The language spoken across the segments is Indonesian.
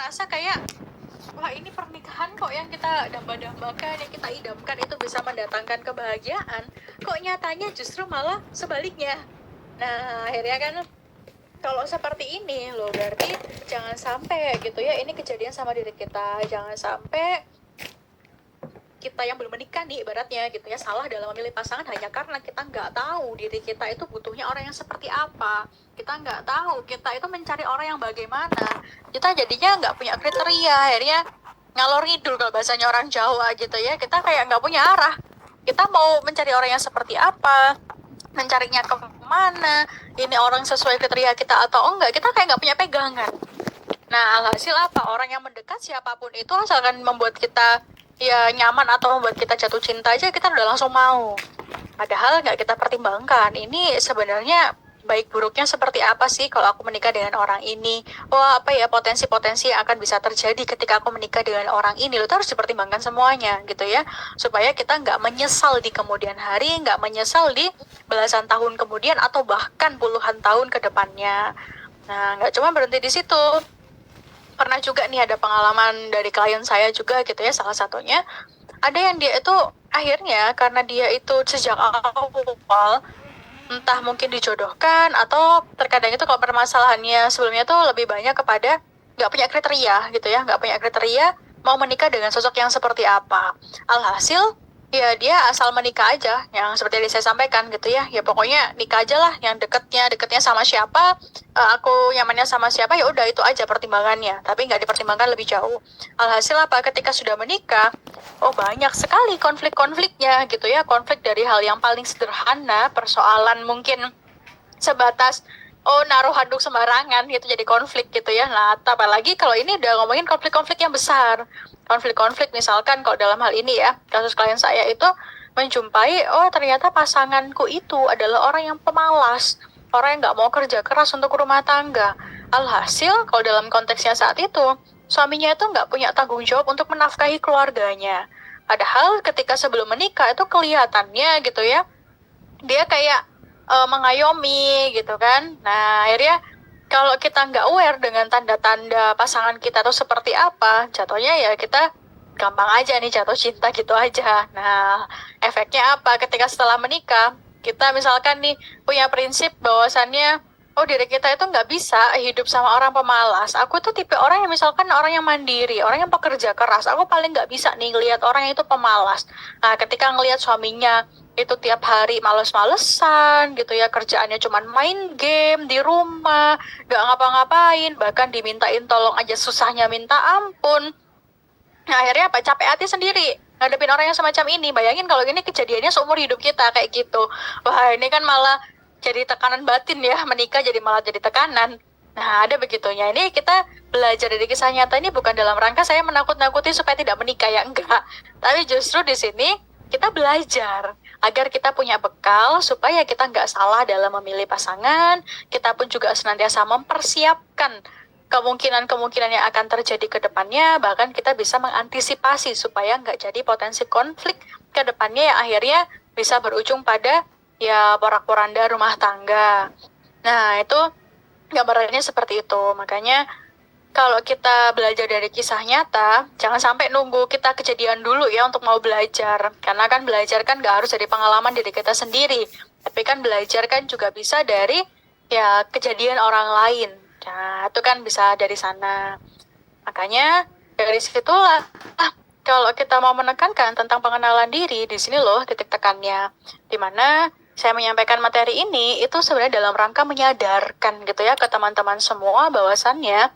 ngerasa kayak wah ini pernikahan kok yang kita damba-dambakan, yang kita idamkan itu bisa mendatangkan kebahagiaan, kok nyatanya justru malah sebaliknya. Nah akhirnya kan kalau seperti ini loh, berarti jangan sampai gitu ya ini kejadian sama diri kita. Jangan sampai kita yang belum menikah nih ibaratnya gitu ya salah dalam memilih pasangan hanya karena kita nggak tahu diri kita itu butuhnya orang yang seperti apa. Kita nggak tahu kita itu mencari orang yang bagaimana. Kita jadinya nggak punya kriteria, akhirnya ngalor ngidul kalau bahasanya orang Jawa gitu ya. Kita kayak nggak punya arah. Kita mau mencari orang yang seperti apa, mencarinya kemana, ini orang sesuai kriteria kita atau enggak, kita kayak nggak punya pegangan. Nah, alhasil apa? Orang yang mendekat siapapun itu asalkan membuat kita ya nyaman atau membuat kita jatuh cinta aja, kita udah langsung mau. Padahal nggak kita pertimbangkan, ini sebenarnya baik buruknya seperti apa sih kalau aku menikah dengan orang ini. Wah, apa ya potensi-potensi yang akan bisa terjadi ketika aku menikah dengan orang ini. Lo harus dipertimbangkan semuanya gitu ya. Supaya kita nggak menyesal di kemudian hari, nggak menyesal di belasan tahun kemudian atau bahkan puluhan tahun ke depannya. Nah, nggak cuma berhenti di situ. Pernah juga nih ada pengalaman dari klien saya juga gitu ya, salah satunya ada yang dia itu akhirnya karena dia itu sejak awal entah mungkin dijodohkan atau terkadang itu kalau permasalahannya sebelumnya tuh lebih banyak kepada nggak punya kriteria gitu ya, nggak punya kriteria mau menikah dengan sosok yang seperti apa. Alhasil ya dia asal menikah aja yang seperti yang saya sampaikan gitu ya, ya pokoknya nikah aja lah yang deketnya sama siapa, aku nyamannya sama siapa, ya udah itu aja pertimbangannya, tapi nggak dipertimbangkan lebih jauh. Alhasil apa, ketika sudah menikah, oh banyak sekali konflik-konfliknya gitu ya, konflik dari hal yang paling sederhana, persoalan mungkin sebatas oh naruh handuk sembarangan gitu jadi konflik gitu ya. Nah, apalagi kalau ini udah ngomongin konflik-konflik yang besar. Konflik-konflik misalkan kalau dalam hal ini ya, kasus klien saya itu menjumpai, oh ternyata pasanganku itu adalah orang yang pemalas, orang yang nggak mau kerja keras untuk rumah tangga. Alhasil kalau dalam konteksnya saat itu, suaminya itu nggak punya tanggung jawab untuk menafkahi keluarganya. Padahal ketika sebelum menikah itu kelihatannya gitu ya, dia kayak mengayomi gitu kan. Nah akhirnya kalau kita nggak aware dengan tanda-tanda pasangan kita tuh seperti apa, jatuhnya ya kita gampang aja nih jatuh cinta gitu aja. Nah efeknya apa ketika setelah menikah kita misalkan nih punya prinsip bahwasannya oh diri kita itu nggak bisa hidup sama orang pemalas. Aku tuh tipe orang yang misalkan orang yang mandiri, orang yang pekerja keras. Aku paling nggak bisa nih ngelihat orang yang itu pemalas. Nah ketika ngelihat suaminya itu tiap hari males-malesan gitu ya, kerjaannya cuman main game di rumah, gak ngapa-ngapain, bahkan dimintain tolong aja susahnya minta ampun. Nah akhirnya apa, capek hati sendiri ngadepin orang yang semacam ini. Bayangin kalau ini kejadiannya seumur hidup kita kayak gitu, wah ini kan malah jadi tekanan batin ya, menikah jadi malah jadi tekanan. Nah ada begitunya, ini kita belajar dari kisah nyata ini bukan dalam rangka saya menakut-nakuti supaya tidak menikah ya, enggak, tapi justru di sini kita belajar agar kita punya bekal supaya kita nggak salah dalam memilih pasangan. Kita pun juga senantiasa mempersiapkan kemungkinan-kemungkinan yang akan terjadi ke depannya, bahkan kita bisa mengantisipasi supaya nggak jadi potensi konflik ke depannya yang akhirnya bisa berujung pada ya porak-poranda rumah tangga. Nah itu gambarannya seperti itu. Makanya kalau kita belajar dari kisah nyata, jangan sampai nunggu kita kejadian dulu ya untuk mau belajar. Karena kan belajar kan nggak harus dari pengalaman diri kita sendiri. Tapi kan belajar kan juga bisa dari ya kejadian orang lain. Nah, itu kan bisa dari sana. Makanya dari situlah, kalau kita mau menekankan tentang pengenalan diri, di sini loh titik tekannya. Dimana saya menyampaikan materi ini, itu sebenarnya dalam rangka menyadarkan gitu ya ke teman-teman semua bahwasannya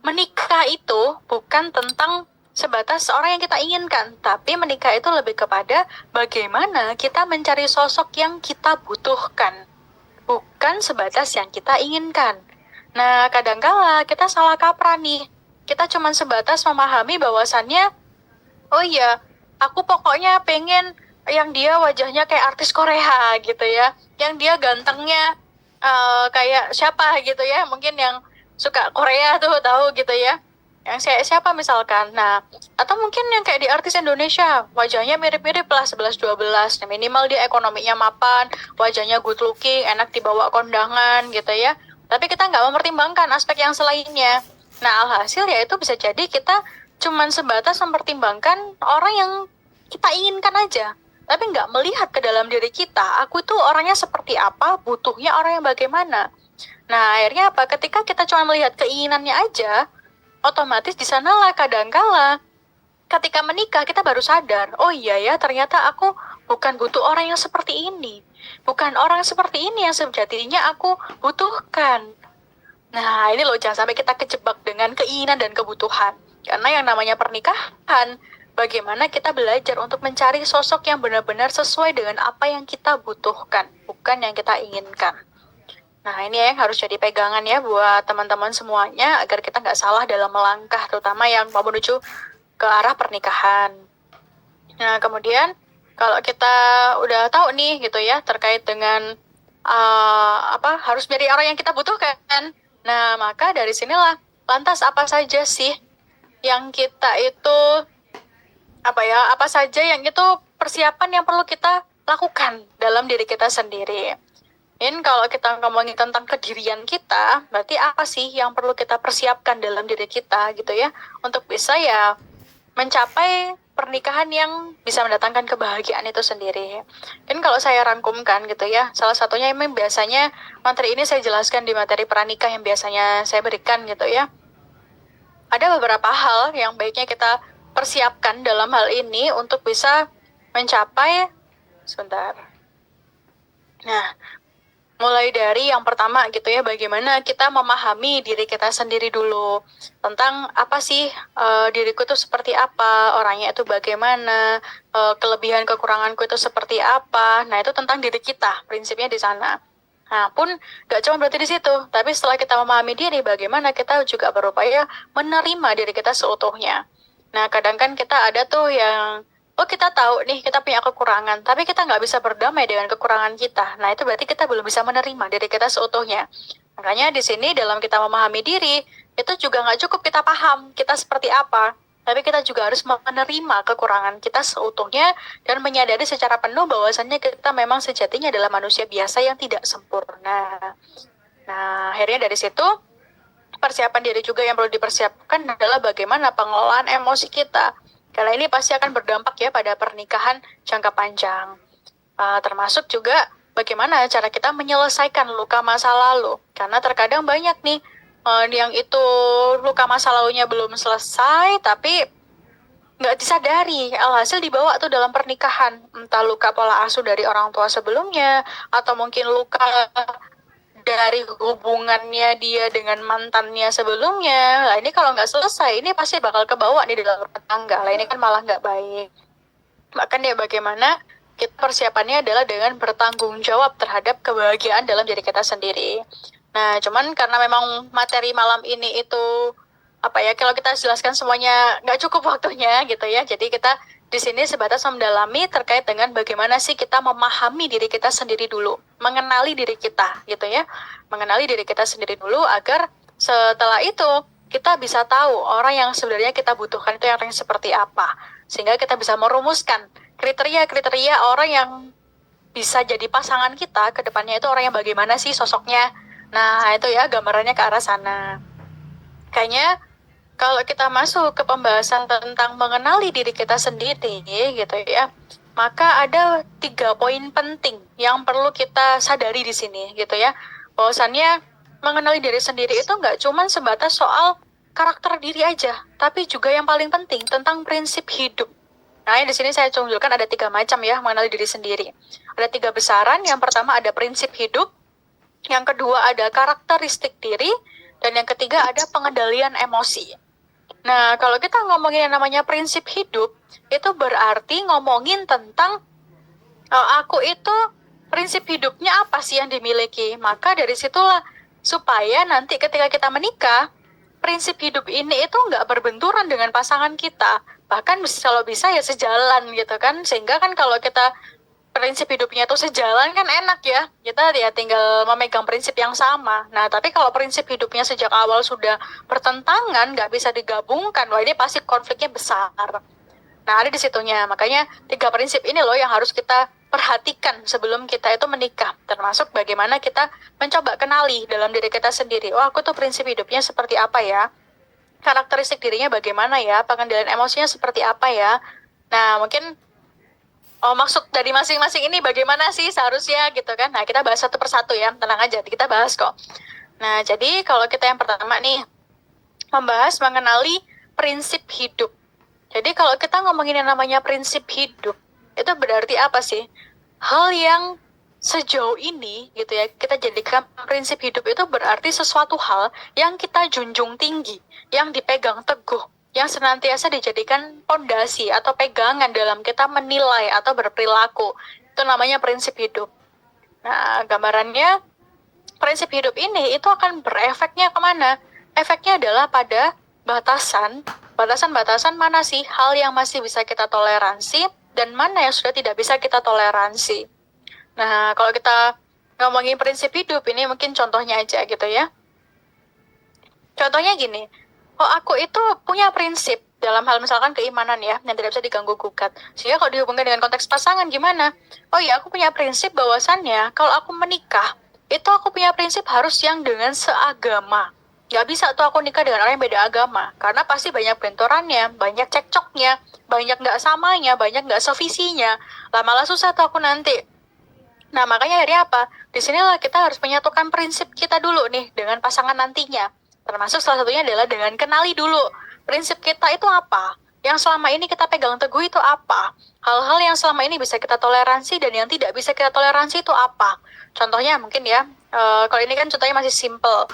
menikah itu bukan tentang sebatas orang yang kita inginkan, tapi menikah itu lebih kepada bagaimana kita mencari sosok yang kita butuhkan, bukan sebatas yang kita inginkan. Nah, kadangkala kita salah kaprah nih. Kita cuma sebatas memahami bahwasannya, oh iya, aku pokoknya pengen yang dia wajahnya kayak artis Korea gitu ya, yang dia gantengnya kayak siapa gitu ya, mungkin yang suka Korea tuh tahu gitu ya, yang siapa misalkan. Nah atau mungkin yang kayak di artis Indonesia wajahnya mirip-mirip lah 11-12, nah, minimal dia ekonominya mapan, wajahnya good looking, enak dibawa kondangan gitu ya, tapi kita nggak mempertimbangkan aspek yang selainnya. Nah, alhasil ya itu bisa jadi kita cuman sebatas mempertimbangkan orang yang kita inginkan aja, tapi nggak melihat ke dalam diri kita, aku tuh orangnya seperti apa, butuhnya orang yang bagaimana. Nah, akhirnya apa? Ketika kita cuma melihat keinginannya aja, otomatis di sanalah kadangkala ketika menikah kita baru sadar, oh iya ya ternyata aku bukan butuh orang yang seperti ini. Bukan orang seperti ini yang sejatinya aku butuhkan. Nah, ini loh, jangan sampai kita kejebak dengan keinginan dan kebutuhan. Karena yang namanya pernikahan, bagaimana kita belajar untuk mencari sosok yang benar-benar sesuai dengan apa yang kita butuhkan, bukan yang kita inginkan. Nah, ini yang harus jadi pegangan ya buat teman-teman semuanya, agar kita nggak salah dalam melangkah, terutama yang mau menuju ke arah pernikahan. Nah, kemudian kalau kita udah tahu nih gitu ya, terkait dengan harus menjadi orang yang kita butuhkan. Nah, maka dari sinilah lantas apa saja sih yang kita itu apa saja yang itu persiapan yang perlu kita lakukan dalam diri kita sendiri. Ini kalau kita ngomongin tentang kedirian kita, berarti apa sih yang perlu kita persiapkan dalam diri kita gitu ya, untuk bisa ya mencapai pernikahan yang bisa mendatangkan kebahagiaan itu sendiri. Dan kalau saya rangkumkan gitu ya, salah satunya memang biasanya materi ini saya jelaskan di materi pranikah yang biasanya saya berikan gitu ya. Ada beberapa hal yang baiknya kita persiapkan dalam hal ini untuk bisa mencapai, sebentar. Nah, mulai dari yang pertama gitu ya, bagaimana kita memahami diri kita sendiri dulu. Tentang apa sih diriku itu seperti apa, orangnya itu bagaimana, kelebihan kekuranganku itu seperti apa. Nah, itu tentang diri kita, prinsipnya di sana. Nah, pun gak cuma berarti di situ, tapi setelah kita memahami diri, bagaimana kita juga berupaya menerima diri kita seutuhnya. Nah, kadang kan kita ada tuh yang kita tahu nih kita punya kekurangan, tapi kita nggak bisa berdamai dengan kekurangan kita. Nah, itu berarti kita belum bisa menerima diri kita seutuhnya. Makanya di sini dalam kita memahami diri, itu juga nggak cukup kita paham kita seperti apa, tapi kita juga harus menerima kekurangan kita seutuhnya dan menyadari secara penuh bahwasannya kita memang sejatinya adalah manusia biasa yang tidak sempurna. Nah, akhirnya dari situ, persiapan diri juga yang perlu dipersiapkan adalah bagaimana pengelolaan emosi kita. Karena ini pasti akan berdampak ya pada pernikahan jangka panjang. Termasuk juga bagaimana cara kita menyelesaikan luka masa lalu. Karena terkadang banyak nih yang itu luka masa lalunya belum selesai, tapi nggak disadari. Alhasil dibawa tuh dalam pernikahan. Entah luka pola asuh dari orang tua sebelumnya, atau mungkin luka dari hubungannya dia dengan mantannya sebelumnya. Lah ini kalau nggak selesai, ini pasti bakal kebawa nih dalam rumah tangga. Lah ini kan malah nggak baik. Bahkan ya bagaimana kita persiapannya adalah dengan bertanggung jawab terhadap kebahagiaan dalam diri kita sendiri. Nah, cuman karena memang materi malam ini itu kalau kita jelaskan semuanya nggak cukup waktunya gitu ya. Jadi kita di sini sebatas mendalami terkait dengan bagaimana sih kita memahami diri kita sendiri dulu, mengenali diri kita gitu ya, mengenali diri kita sendiri dulu agar setelah itu kita bisa tahu orang yang sebenarnya kita butuhkan itu orang yang seperti apa, sehingga kita bisa merumuskan kriteria-kriteria orang yang bisa jadi pasangan kita ke depannya itu orang yang bagaimana sih sosoknya. Nah itu ya gambarannya ke arah sana. Kayaknya kalau kita masuk ke pembahasan tentang mengenali diri kita sendiri gitu ya, maka ada 3 poin penting yang perlu kita sadari di sini gitu ya. Bahwasannya mengenali diri sendiri itu nggak cuma sebatas soal karakter diri aja, tapi juga yang paling penting tentang prinsip hidup. Nah, di sini saya tunjukkan ada 3 macam ya mengenali diri sendiri. Ada 3 besaran. Yang pertama ada prinsip hidup, yang kedua ada karakteristik diri, dan yang ketiga ada pengendalian emosi. Nah, kalau kita ngomongin yang namanya prinsip hidup, itu berarti ngomongin tentang aku itu prinsip hidupnya apa sih yang dimiliki. Maka dari situlah supaya nanti ketika kita menikah, prinsip hidup ini itu nggak berbenturan dengan pasangan kita. Bahkan kalau bisa ya sejalan gitu kan. Sehingga kan kalau kita prinsip hidupnya itu sejalan kan enak ya. Kita ya tinggal memegang prinsip yang sama. Nah, tapi kalau prinsip hidupnya sejak awal sudah bertentangan, nggak bisa digabungkan, wah ini pasti konfliknya besar. Nah, ada di situnya. Makanya 3 prinsip ini loh yang harus kita perhatikan sebelum kita itu menikah. Termasuk bagaimana kita mencoba kenali dalam diri kita sendiri. Oh, aku tuh prinsip hidupnya seperti apa ya? karakteristik dirinya bagaimana ya, pengendalian emosinya seperti apa ya. Nah, mungkin maksud dari masing-masing ini bagaimana sih seharusnya gitu kan. Nah, kita bahas satu persatu ya, tenang aja, kita bahas kok. Nah, jadi kalau kita yang pertama nih, membahas mengenali prinsip hidup. Jadi kalau kita ngomongin yang namanya prinsip hidup, itu berarti apa sih? Hal yang sejauh ini gitu ya, kita jadikan prinsip hidup itu berarti sesuatu hal yang kita junjung tinggi, yang dipegang teguh, yang senantiasa dijadikan pondasi atau pegangan dalam kita menilai atau berperilaku. Itu namanya prinsip hidup. Nah, gambarannya prinsip hidup ini itu akan berefeknya kemana? Efeknya adalah pada batasan mana sih hal yang masih bisa kita toleransi dan mana yang sudah tidak bisa kita toleransi. Nah, kalau kita ngomongin prinsip hidup ini mungkin contohnya aja gitu ya. Contohnya gini, aku itu punya prinsip dalam hal misalkan keimanan ya, yang tidak bisa diganggu gugat. Sehingga kalau dihubungkan dengan konteks pasangan gimana? Oh iya, aku punya prinsip bahwasannya kalau aku menikah, itu aku punya prinsip harus yang dengan seagama. Gak bisa tuh aku nikah dengan orang yang beda agama, karena pasti banyak bentorannya, banyak cekcoknya, banyak nggak samanya, banyak nggak sevisinya. Lah malah susah tuh aku nanti. Nah, makanya akhirnya apa? Disinilah kita harus menyatukan prinsip kita dulu nih dengan pasangan nantinya. Termasuk salah satunya adalah dengan kenali dulu prinsip kita itu apa. Yang selama ini kita pegang teguh itu apa. Hal-hal yang selama ini bisa kita toleransi dan yang tidak bisa kita toleransi itu apa. Contohnya mungkin ya, kalau ini kan contohnya masih simple.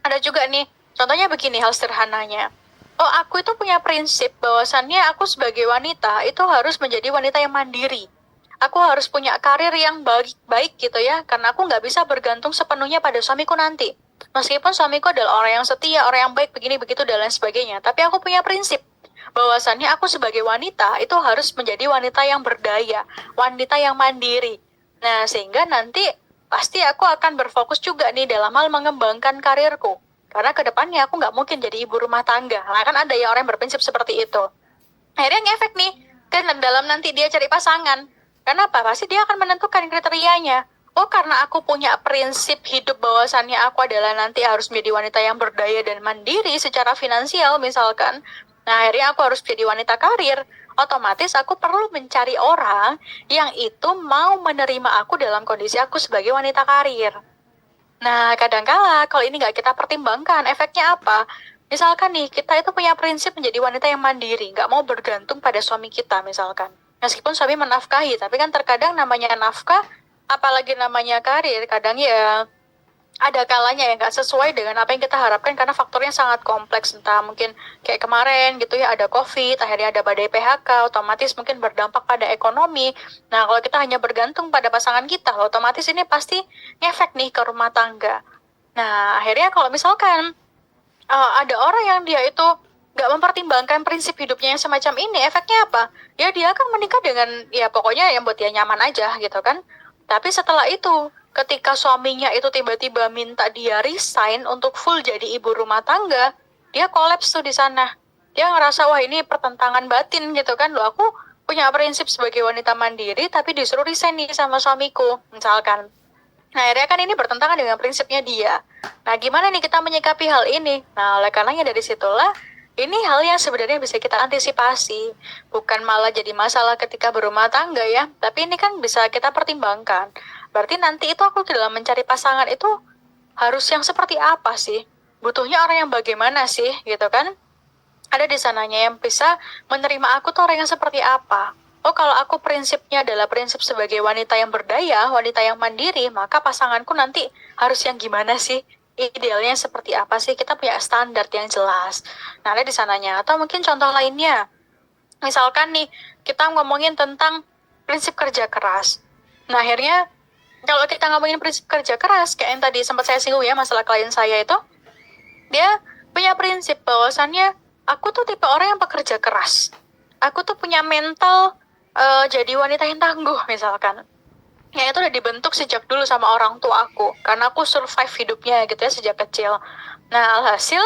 Ada juga nih, contohnya begini hal sederhananya. Oh, aku itu punya prinsip bahwasannya aku sebagai wanita itu harus menjadi wanita yang mandiri. Aku harus punya karir yang baik gitu ya, karena aku nggak bisa bergantung sepenuhnya pada suamiku nanti. Meskipun suamiku adalah orang yang setia, orang yang baik, begini begitu dan lain sebagainya, tapi aku punya prinsip bahwasannya aku sebagai wanita itu harus menjadi wanita yang berdaya, wanita yang mandiri. Nah, sehingga nanti pasti aku akan berfokus juga nih dalam hal mengembangkan karirku. Karena kedepannya aku nggak mungkin jadi ibu rumah tangga. Nah, kan ada ya orang yang berprinsip seperti itu. Akhirnya ngefek nih, kan dalam nanti dia cari pasangan. Kenapa? Pasti dia akan menentukan kriterianya. Oh, karena aku punya prinsip hidup bahwasannya aku adalah nanti harus menjadi wanita yang berdaya dan mandiri secara finansial misalkan. Nah, akhirnya aku harus jadi wanita karir. Otomatis aku perlu mencari orang yang itu mau menerima aku dalam kondisi aku sebagai wanita karir. Nah, kadangkala kalau ini nggak kita pertimbangkan, efeknya apa? Misalkan nih, kita itu punya prinsip menjadi wanita yang mandiri, nggak mau bergantung pada suami kita misalkan. Meskipun suami menafkahi, tapi kan terkadang namanya nafkah, apalagi namanya karir, kadang ya ada kalanya ya nggak sesuai dengan apa yang kita harapkan karena faktornya sangat kompleks. Entah mungkin kayak kemarin gitu ya ada COVID, akhirnya ada badai PHK, otomatis mungkin berdampak pada ekonomi. Nah, kalau kita hanya bergantung pada pasangan kita, otomatis ini pasti ngefek nih ke rumah tangga. Nah, akhirnya kalau misalkan ada orang yang dia itu nggak mempertimbangkan prinsip hidupnya yang semacam ini, efeknya apa? Ya dia akan menikah dengan, ya pokoknya yang buat dia nyaman aja gitu kan. Tapi setelah itu, ketika suaminya itu tiba-tiba minta dia resign untuk full jadi ibu rumah tangga, dia kolaps tuh di sana. Dia ngerasa, wah ini pertentangan batin gitu kan. Loh, aku punya prinsip sebagai wanita mandiri, tapi disuruh resign nih sama suamiku, misalkan. Nah, akhirnya kan ini bertentangan dengan prinsipnya dia. Nah, gimana nih kita menyikapi hal ini? Nah, oleh karenanya dari situlah, ini hal yang sebenarnya bisa kita antisipasi. Bukan malah jadi masalah ketika berumah tangga ya, tapi ini kan bisa kita pertimbangkan. Berarti nanti itu aku dalam mencari pasangan itu harus yang seperti apa sih? Butuhnya orang yang bagaimana sih, gitu kan? Ada di sananya yang bisa menerima aku tuh orang yang seperti apa. Oh, kalau aku prinsipnya adalah prinsip sebagai wanita yang berdaya, wanita yang mandiri, maka pasanganku nanti harus yang gimana sih? Idealnya seperti apa sih? Kita punya standar yang jelas. Nah, ada di sananya. Atau mungkin contoh lainnya. Misalkan nih, kita ngomongin tentang prinsip kerja keras. Nah, akhirnya kalau kita ngomongin prinsip kerja keras, kayak yang tadi sempat saya singgung ya, masalah klien saya itu, dia punya prinsip bahwasannya, aku tuh tipe orang yang pekerja keras. Aku tuh punya mental jadi wanita yang tangguh misalkan. Ya itu udah dibentuk sejak dulu sama orang tua aku. Karena aku survive hidupnya gitu ya sejak kecil. Nah alhasil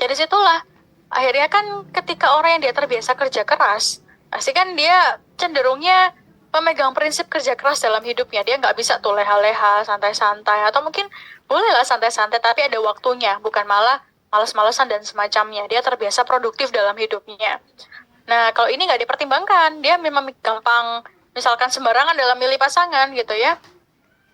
dari situlah. Akhirnya kan ketika orang yang dia terbiasa kerja keras, pasti kan dia cenderungnya memegang prinsip kerja keras dalam hidupnya. Dia nggak bisa tuh leha-leha, santai-santai. Atau mungkin bolehlah santai-santai tapi ada waktunya. Bukan malah malas-malesan dan semacamnya. Dia terbiasa produktif dalam hidupnya. Nah, kalau ini nggak dipertimbangkan, dia memang gampang misalkan sembarangan dalam milih pasangan gitu ya.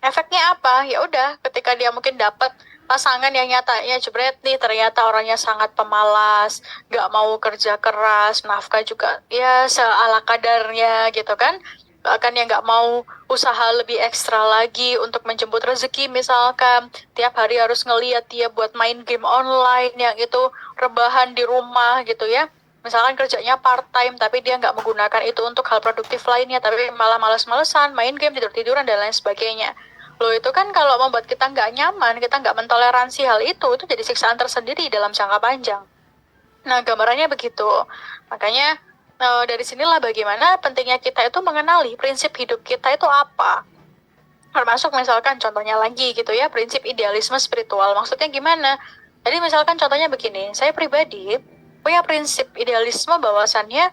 Efeknya apa? Ya udah, ketika dia mungkin dapat pasangan yang nyatanya jebret nih, ternyata orangnya sangat pemalas, nggak mau kerja keras, nafkah juga ya seala kadarnya gitu kan. Bahkan yang nggak mau usaha lebih ekstra lagi untuk menjemput rezeki misalkan, tiap hari harus ngeliat dia buat main game online yang itu rebahan di rumah gitu ya. Misalkan kerjanya part-time, tapi dia nggak menggunakan itu untuk hal produktif lainnya, tapi malah males-malesan, main game, tidur-tiduran, dan lain sebagainya. Loh itu kan kalau membuat kita nggak nyaman, kita nggak mentoleransi hal itu jadi siksaan tersendiri dalam jangka panjang. Nah, gambarannya begitu. Makanya dari sinilah bagaimana pentingnya kita itu mengenali prinsip hidup kita itu apa. Termasuk misalkan contohnya lagi gitu ya, prinsip idealisme spiritual. Maksudnya gimana? Jadi misalkan contohnya begini, saya pribadi punya prinsip idealisme bahwasannya,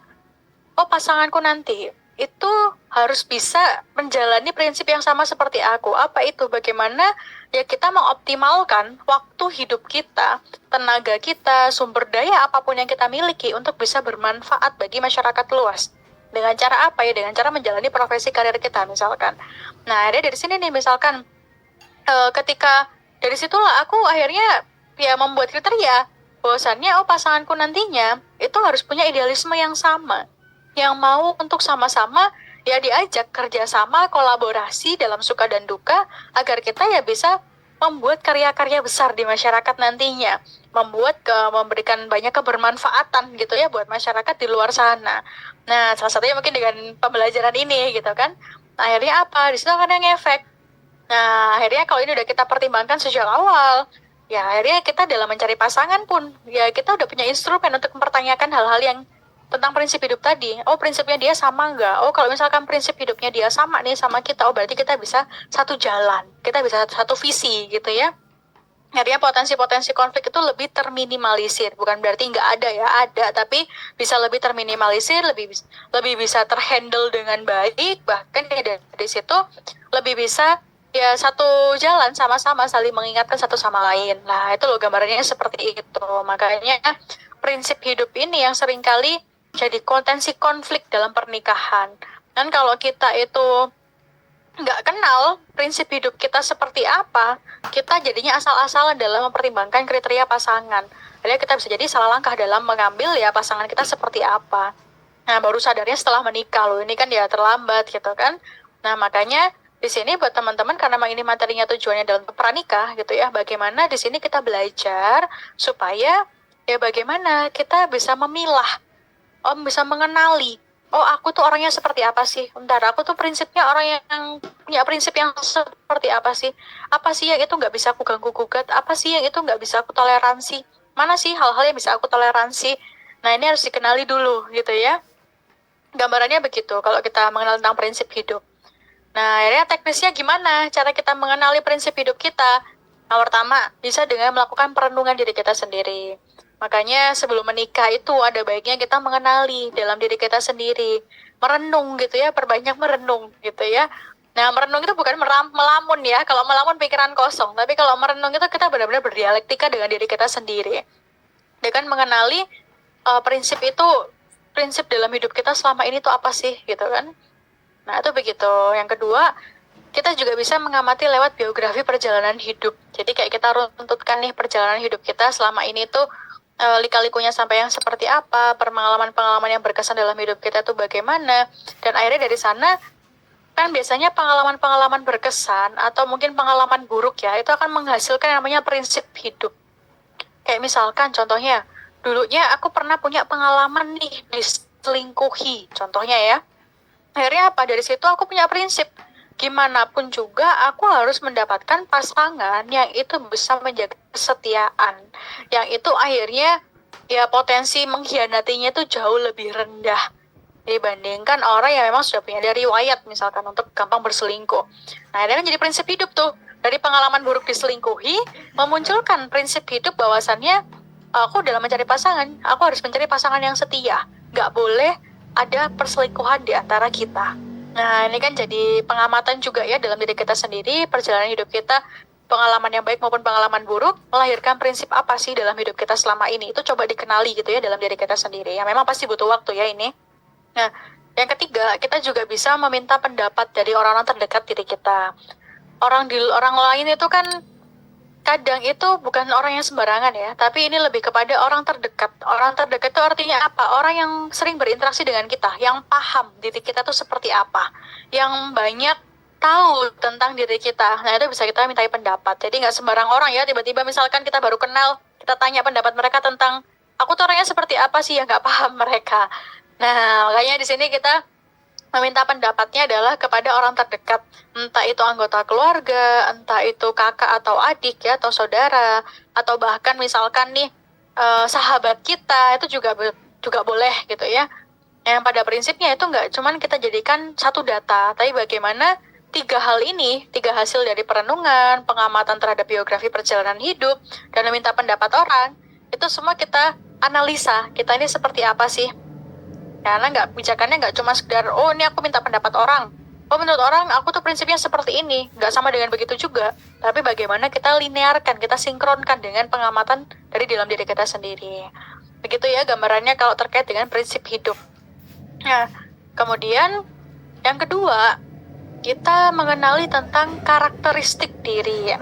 oh pasanganku nanti itu harus bisa menjalani prinsip yang sama seperti aku. Apa itu? Bagaimana ya kita mengoptimalkan waktu hidup kita, tenaga kita, sumber daya apapun yang kita miliki untuk bisa bermanfaat bagi masyarakat luas. Dengan cara apa ya? Dengan cara menjalani profesi karir kita misalkan. Nah, dari sini nih misalkan ketika dari situlah aku akhirnya ya membuat kriteria bahwasannya oh pasanganku nantinya itu harus punya idealisme yang sama, yang mau untuk sama-sama ya diajak kerjasama, kolaborasi dalam suka dan duka agar kita ya bisa membuat karya-karya besar di masyarakat nantinya, memberikan banyak kebermanfaatan gitu ya buat masyarakat di luar sana. Nah, salah satunya mungkin dengan pembelajaran ini gitu kan. Nah, akhirnya apa? Di situ akan yang efek. Nah, akhirnya kalau ini udah kita pertimbangkan sejak awal, ya akhirnya kita dalam mencari pasangan pun, ya kita udah punya instrumen untuk mempertanyakan hal-hal yang tentang prinsip hidup tadi. Oh, prinsipnya dia sama nggak? Oh, kalau misalkan prinsip hidupnya dia sama nih sama kita, oh berarti kita bisa satu jalan, kita bisa satu visi gitu ya. Akhirnya potensi-potensi konflik itu lebih terminimalisir. Bukan berarti nggak ada ya, ada, tapi bisa lebih terminimalisir, lebih bisa terhandle dengan baik, bahkan ya dari situ lebih bisa ya satu jalan sama-sama saling mengingatkan satu sama lain. Nah, itu loh gambarannya seperti itu. Makanya prinsip hidup ini yang seringkali jadi potensi konflik dalam pernikahan. Dan kalau kita itu nggak kenal prinsip hidup kita seperti apa, kita jadinya asal-asalan dalam mempertimbangkan kriteria pasangan. Jadi kita bisa jadi salah langkah dalam mengambil ya pasangan kita seperti apa. Nah, baru sadarnya setelah menikah loh, ini kan ya terlambat gitu kan. Nah, makanya di sini buat teman-teman karena ini materinya tujuannya dalam pranikah gitu ya, bagaimana di sini kita belajar supaya ya bagaimana kita bisa memilah, bisa mengenali, oh aku tuh orangnya seperti apa sih, bentar aku tuh prinsipnya orang yang punya prinsip yang seperti apa sih yang itu nggak bisa aku ganggu gugat, apa sih yang itu nggak bisa aku toleransi, mana sih hal-hal yang bisa aku toleransi. Nah, ini harus dikenali dulu gitu ya. Gambarannya begitu kalau kita mengenal tentang prinsip hidup. Nah, akhirnya teknisnya gimana cara kita mengenali prinsip hidup kita? Nah, pertama, bisa dengan melakukan perenungan diri kita sendiri. Makanya sebelum menikah itu ada baiknya kita mengenali dalam diri kita sendiri. Merenung gitu ya, perbanyak merenung gitu ya. Nah, merenung itu bukan melamun ya. Kalau melamun pikiran kosong. Tapi kalau merenung itu kita benar-benar berdialektika dengan diri kita sendiri. Dengan mengenali prinsip itu, prinsip dalam hidup kita selama ini tuh apa sih gitu kan. Nah, itu begitu. Yang kedua, kita juga bisa mengamati lewat biografi perjalanan hidup. Jadi kayak kita runtutkan nih perjalanan hidup kita selama ini tuh lika-likunya sampai yang seperti apa, pengalaman-pengalaman yang berkesan dalam hidup kita tuh bagaimana, dan akhirnya dari sana kan biasanya pengalaman-pengalaman berkesan atau mungkin pengalaman buruk ya, itu akan menghasilkan yang namanya prinsip hidup. Kayak misalkan contohnya, dulunya aku pernah punya pengalaman nih diselingkuhi, contohnya ya. Akhirnya apa? Dari situ aku punya prinsip. Gimana pun juga aku harus mendapatkan pasangan yang itu bisa menjaga kesetiaan. Yang itu akhirnya ya potensi mengkhianatinya itu jauh lebih rendah dibandingkan orang yang memang sudah punya dari riwayat misalkan untuk gampang berselingkuh. Nah, ini kan jadi prinsip hidup tuh. Dari pengalaman buruk diselingkuhi, memunculkan prinsip hidup bahwasannya aku dalam mencari pasangan, aku harus mencari pasangan yang setia. Nggak boleh ada perselingkuhan di antara kita. Nah, ini kan jadi pengamatan juga ya dalam diri kita sendiri, perjalanan hidup kita. pengalaman yang baik maupun pengalaman buruk, melahirkan prinsip apa sih dalam hidup kita selama ini. Itu coba dikenali gitu ya dalam diri kita sendiri. Ya memang pasti butuh waktu ya ini. Nah, yang ketiga, kita juga bisa meminta pendapat dari orang-orang terdekat diri kita. Orang lain itu kan kadang itu bukan orang yang sembarangan ya, tapi ini lebih kepada orang terdekat. Orang terdekat itu artinya apa? Orang yang sering berinteraksi dengan kita, yang paham diri kita tuh seperti apa, yang banyak tahu tentang diri kita. Nah, itu bisa kita mintai pendapat. Jadi nggak sembarang orang ya, tiba-tiba misalkan kita baru kenal, kita tanya pendapat mereka tentang, aku tuh orangnya seperti apa sih, ya nggak paham mereka. Nah, makanya di sini kita meminta pendapatnya adalah kepada orang terdekat, entah itu anggota keluarga, entah itu kakak atau adik ya, atau saudara, atau bahkan misalkan nih sahabat kita, itu juga boleh gitu ya. Yang pada prinsipnya itu nggak cuman kita jadikan satu data, tapi bagaimana tiga hal ini, tiga hasil dari perenungan, pengamatan terhadap biografi perjalanan hidup, dan meminta pendapat orang, itu semua kita analisa, kita ini seperti apa sih. Karena pijakannya nggak cuma sekedar, oh ini aku minta pendapat orang. Oh menurut orang, aku tuh prinsipnya seperti ini. Nggak sama dengan begitu juga. Tapi bagaimana kita linearkan, kita sinkronkan dengan pengamatan dari dalam diri kita sendiri. Begitu ya gambarannya kalau terkait dengan prinsip hidup. Nah, kemudian yang kedua, kita mengenali tentang karakteristik diri.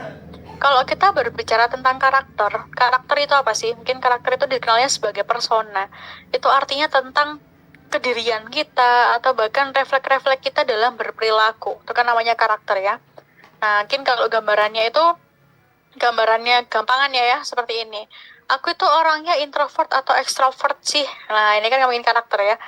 Kalau kita berbicara tentang karakter itu apa sih? Mungkin karakter itu dikenalnya sebagai persona. Itu artinya tentang kedirian kita atau bahkan refleks-refleks kita dalam berperilaku. Itu kan namanya karakter ya. Nah, mungkin kalau gambarannya gampangannya ya seperti ini. Aku itu orangnya introvert atau extrovert sih. Nah, ini kan ngomongin karakter ya.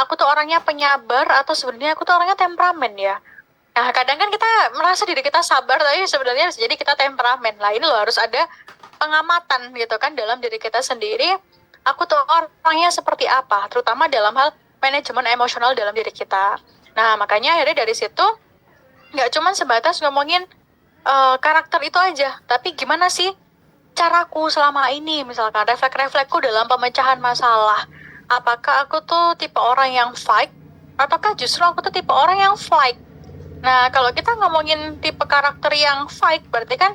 Aku tuh orangnya penyabar atau sebenarnya aku tuh orangnya temperamen ya. Nah, kadang kan kita merasa diri kita sabar, tapi sebenarnya jadi kita temperamen. Nah, ini loh harus ada pengamatan gitu kan dalam diri kita sendiri. Aku tuh orangnya seperti apa, terutama dalam hal manajemen emosional dalam diri kita. Nah, makanya akhirnya dari situ nggak cuma sebatas ngomongin karakter itu aja, tapi gimana sih caraku selama ini, misalkan refleks-refleksku dalam pemecahan masalah. Apakah aku tuh tipe orang yang fight, ataukah justru aku tuh tipe orang yang flight? Nah, kalau kita ngomongin tipe karakter yang fight, berarti kan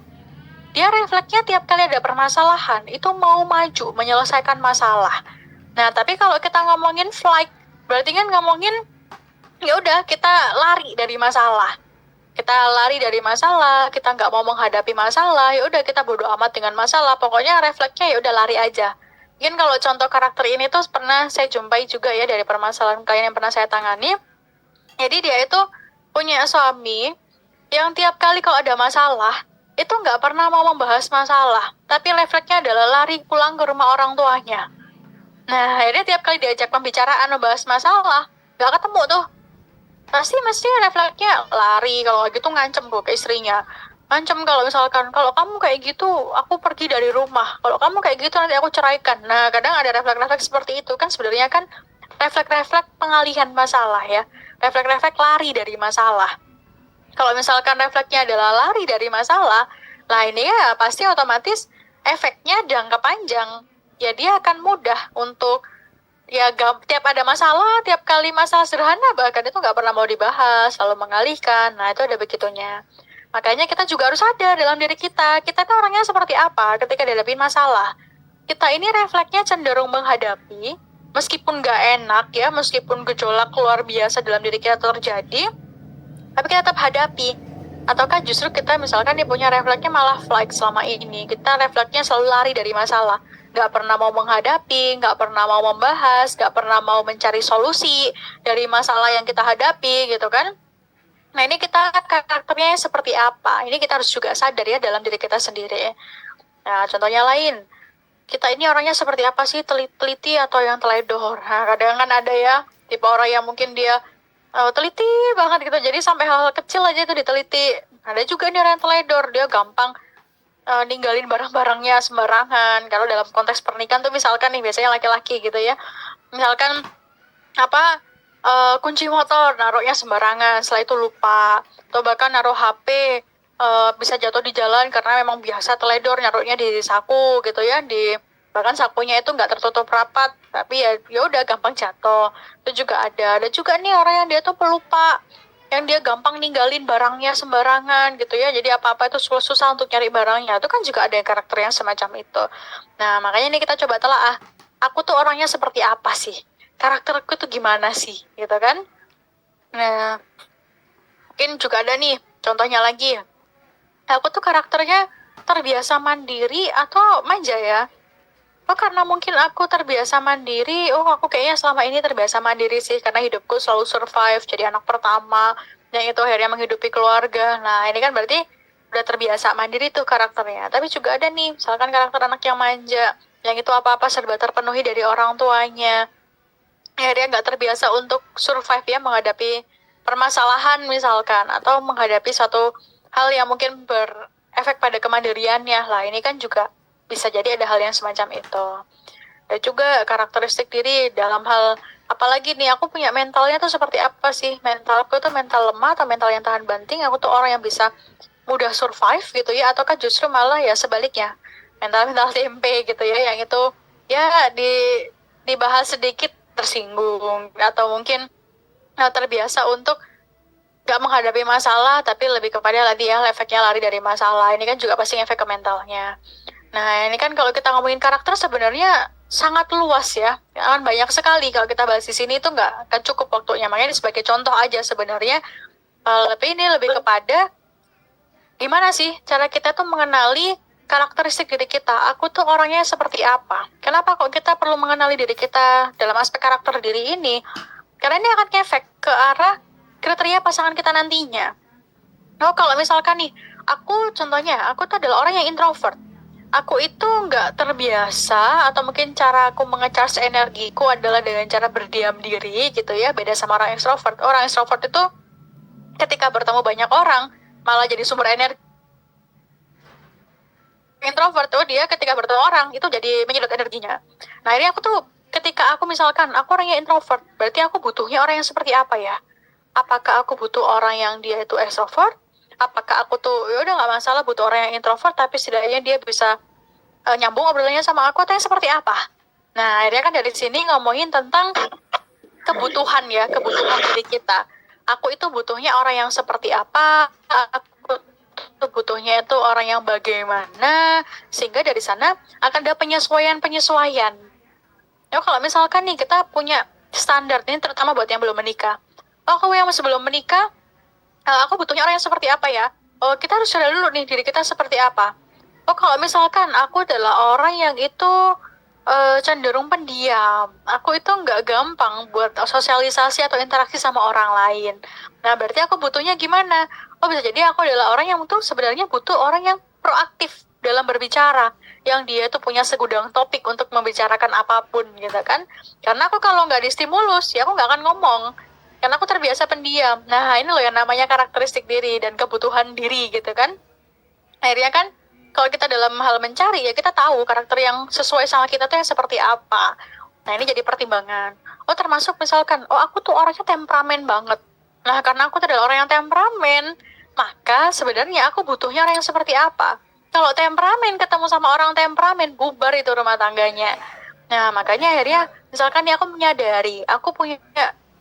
dia refleksnya tiap kali ada permasalahan, itu mau maju, menyelesaikan masalah. Nah, tapi kalau kita ngomongin flight, berarti kan ngomongin, ya udah kita lari dari masalah. Kita lari dari masalah, kita nggak mau menghadapi masalah, ya udah kita bodo amat dengan masalah. Pokoknya refleksnya ya udah lari aja. Mungkin kalau contoh karakter ini tuh pernah saya jumpai juga ya dari permasalahan klien yang pernah saya tangani. Jadi dia itu punya suami yang tiap kali kalau ada masalah, itu nggak pernah mau membahas masalah, tapi refleksnya adalah lari pulang ke rumah orang tuanya. Nah, akhirnya tiap kali diajak pembicaraan membahas masalah, nggak ketemu tuh. Mesti refleksnya lari, kalau gitu ngancem tuh ke istrinya. Ngancem kalau misalkan, kalau kamu kayak gitu, aku pergi dari rumah. Kalau kamu kayak gitu, nanti aku ceraikan. Nah, kadang ada refleks-refleks seperti itu, kan sebenarnya kan refleks-refleks pengalihan masalah ya. Refleks-refleks lari dari masalah. Kalau misalkan refleksnya adalah lari dari masalah, lah ini ya pasti otomatis efeknya jangka panjang. Ya dia akan mudah untuk ya tiap ada masalah, tiap kali masalah sederhana bahkan itu nggak pernah mau dibahas, selalu mengalihkan. Nah itu ada begitunya. Makanya kita juga harus sadar dalam diri kita tuh orangnya seperti apa ketika dihadapi masalah. Kita ini refleksnya cenderung menghadapi, meskipun nggak enak ya, meskipun gejolak luar biasa dalam diri kita terjadi, tapi kita tetap hadapi. Ataukah justru kita misalkan nih punya refleksnya malah flight selama ini, kita refleksnya selalu lari dari masalah, nggak pernah mau menghadapi, nggak pernah mau membahas, nggak pernah mau mencari solusi dari masalah yang kita hadapi gitu kan. Nah ini kita karakternya seperti apa, ini kita harus juga sadar ya dalam diri kita sendiri. Nah contohnya lain, kita ini orangnya seperti apa sih, teliti atau yang teledor. Nah kadang kan ada ya tipe orang yang mungkin dia teliti banget gitu, jadi sampai hal-hal kecil aja itu diteliti. Ada juga nih orang yang teledor, dia gampang ninggalin barang-barangnya sembarangan. Kalau dalam konteks pernikahan tuh misalkan nih biasanya laki-laki gitu ya, misalkan kunci motor naruhnya sembarangan, setelah itu lupa, atau bahkan naruh HP bisa jatuh di jalan karena memang biasa teledor naruhnya di saku gitu ya, bahkan sakunya itu nggak tertutup rapat, tapi ya udah gampang jatuh. Itu juga ada juga nih orang yang dia tuh pelupa. yang dia gampang ninggalin barangnya sembarangan gitu ya, jadi apa-apa itu susah untuk nyari barangnya, itu kan juga ada karakter yang semacam itu. Nah makanya nih kita coba telaah, aku tuh orangnya seperti apa sih, karakterku tuh gimana sih gitu kan. Nah mungkin juga ada nih contohnya lagi, aku tuh karakternya terbiasa mandiri atau manja ya. Oh karena mungkin aku terbiasa mandiri, aku kayaknya selama ini terbiasa mandiri sih, karena hidupku selalu survive, jadi anak pertama, yang itu akhirnya menghidupi keluarga. Nah ini kan berarti udah terbiasa mandiri tuh karakternya. Tapi juga ada nih, misalkan karakter anak yang manja, yang itu apa-apa serba terpenuhi dari orang tuanya. Akhirnya nggak terbiasa untuk survive ya, menghadapi permasalahan misalkan, atau menghadapi satu hal yang mungkin berefek pada kemandiriannya. Lah ini kan juga bisa jadi ada hal yang semacam itu. Dan juga karakteristik diri dalam hal, apalagi nih aku punya mentalnya tuh seperti apa sih, mentalku tuh mental lemah atau mental yang tahan banting, aku tuh orang yang bisa mudah survive gitu ya, ataukah justru malah ya sebaliknya, mental tempe gitu ya, yang itu ya dibahas sedikit tersinggung, atau mungkin terbiasa untuk gak menghadapi masalah, tapi lebih kepada tadi ya, efeknya lari dari masalah. Ini kan juga pasti efek ke mentalnya. Nah, ini kan kalau kita ngomongin karakter sebenarnya sangat luas ya. Kan banyak sekali kalau kita bahas di sini itu nggak akan cukup waktunya. Makanya ini sebagai contoh aja sebenarnya. Tapi ini lebih kepada gimana sih cara kita tuh mengenali karakteristik diri kita. Aku tuh orangnya seperti apa? Kenapa kok kita perlu mengenali diri kita dalam aspek karakter diri ini? Karena ini akan ngefek ke arah kriteria pasangan kita nantinya. Oh, kalau misalkan nih, contohnya, aku tuh adalah orang yang introvert. Aku itu nggak terbiasa, atau mungkin cara aku mengecharge energiku adalah dengan cara berdiam diri gitu ya, beda sama orang extrovert. Orang extrovert itu ketika bertemu banyak orang, malah jadi sumber energi. Introvert tuh dia ketika bertemu orang, itu jadi menyedot energinya. Nah ini aku tuh, ketika aku misalkan, aku orangnya introvert, berarti aku butuhnya orang yang seperti apa ya? Apakah aku butuh orang yang dia itu extrovert? Apakah aku tuh ya udah nggak masalah butuh orang yang introvert, tapi setidaknya dia bisa nyambung obrolannya sama aku, atau yang seperti apa? Nah akhirnya kan dari sini ngomongin tentang kebutuhan ya, kebutuhan diri kita. Aku itu butuhnya orang yang seperti apa? Aku tuh butuhnya itu orang yang bagaimana? Sehingga dari sana akan ada penyesuaian-penyesuaian. Ya kalau misalkan nih kita punya standar ini, terutama buat yang belum menikah. Oh, aku yang masih belum menikah, aku butuhnya orang yang seperti apa ya? Oh, kita harus cari dulu nih diri kita seperti apa. Oh, kalau misalkan aku adalah orang yang itu cenderung pendiam, aku itu nggak gampang buat sosialisasi atau interaksi sama orang lain. Nah, berarti aku butuhnya gimana? Oh, bisa jadi aku adalah orang yang tuh sebenarnya butuh orang yang proaktif dalam berbicara, yang dia tuh punya segudang topik untuk membicarakan apapun gitu kan. Karena aku kalau nggak distimulus, ya aku nggak akan ngomong. Karena aku terbiasa pendiam. Nah, ini loh yang namanya karakteristik diri dan kebutuhan diri gitu kan. Akhirnya kan kalau kita dalam hal mencari ya kita tahu karakter yang sesuai sama kita tuh yang seperti apa. Nah ini jadi pertimbangan. Oh termasuk misalkan, aku tuh orangnya temperamen banget. Nah karena aku tuh adalah orang yang temperamen, maka sebenarnya aku butuhnya orang yang seperti apa. Kalau temperamen ketemu sama orang temperamen, bubar itu rumah tangganya. Nah makanya akhirnya misalkan nih aku menyadari aku punya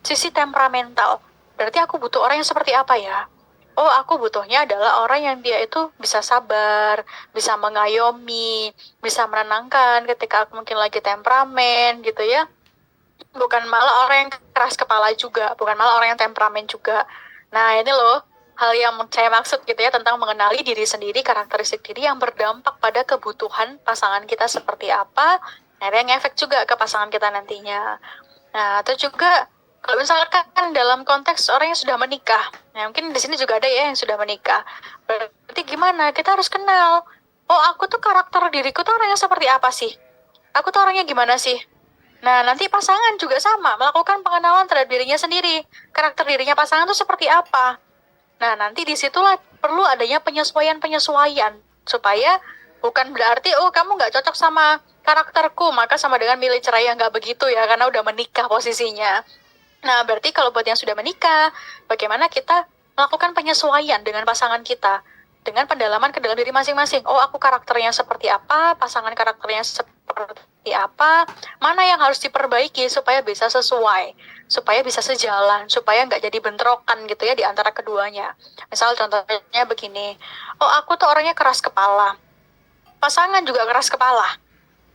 sisi temperamental. Berarti aku butuh orang yang seperti apa ya? Oh, aku butuhnya adalah orang yang dia itu bisa sabar, bisa mengayomi, bisa menenangkan ketika aku mungkin lagi temperamen gitu ya. Bukan malah orang yang keras kepala juga, bukan malah orang yang temperamen juga. Nah, ini loh hal yang saya maksud gitu ya, tentang mengenali diri sendiri, karakteristik diri yang berdampak pada kebutuhan pasangan kita seperti apa. Nah, yang ngefek juga ke pasangan kita nantinya. Nah, atau juga kalau misalkan dalam konteks orang yang sudah menikah, nah mungkin di sini juga ada ya yang sudah menikah. Berarti gimana? Kita harus kenal. Oh, aku tuh karakter diriku tuh orangnya seperti apa sih? Aku tuh orangnya gimana sih? Nah, nanti pasangan juga sama, melakukan pengenalan terhadap dirinya sendiri. Karakter dirinya pasangan tuh seperti apa? Nah, nanti disitulah perlu adanya penyesuaian-penyesuaian. Supaya bukan berarti, kamu nggak cocok sama karakterku, maka sama dengan milih cerai, yang nggak begitu ya, karena udah menikah posisinya. Nah, berarti kalau buat yang sudah menikah, bagaimana kita melakukan penyesuaian dengan pasangan kita, dengan pendalaman ke dalam diri masing-masing. Oh, aku karakternya seperti apa, pasangan karakternya seperti seperti apa, mana yang harus diperbaiki supaya bisa sesuai, supaya bisa sejalan, supaya nggak jadi bentrokan gitu ya di antara keduanya. Misal contohnya begini, oh aku tuh orangnya keras kepala, pasangan juga keras kepala.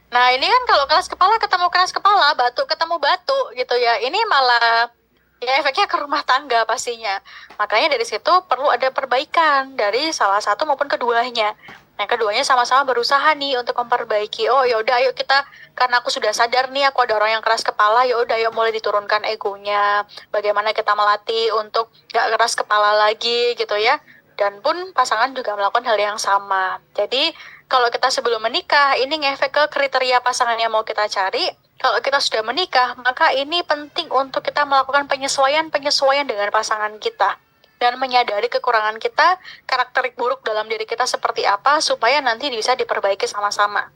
Nah ini kan kalau keras kepala ketemu keras kepala, batuk ketemu batuk gitu ya, ini malah ya efeknya ke rumah tangga pastinya. Makanya dari situ perlu ada perbaikan dari salah satu maupun keduanya. Nah, keduanya sama-sama berusaha nih untuk memperbaiki. Oh, ya udah ayo kita, karena aku sudah sadar nih aku ada orang yang keras kepala, ya udah ayo mulai diturunkan egonya. Bagaimana kita melatih untuk gak keras kepala lagi gitu ya. Dan pun pasangan juga melakukan hal yang sama. Jadi, kalau kita sebelum menikah, ini ngefek ke kriteria pasangan yang mau kita cari. Kalau kita sudah menikah, maka ini penting untuk kita melakukan penyesuaian-penyesuaian dengan pasangan kita. Dan menyadari kekurangan kita, karakteristik buruk dalam diri kita seperti apa, supaya nanti bisa diperbaiki sama-sama.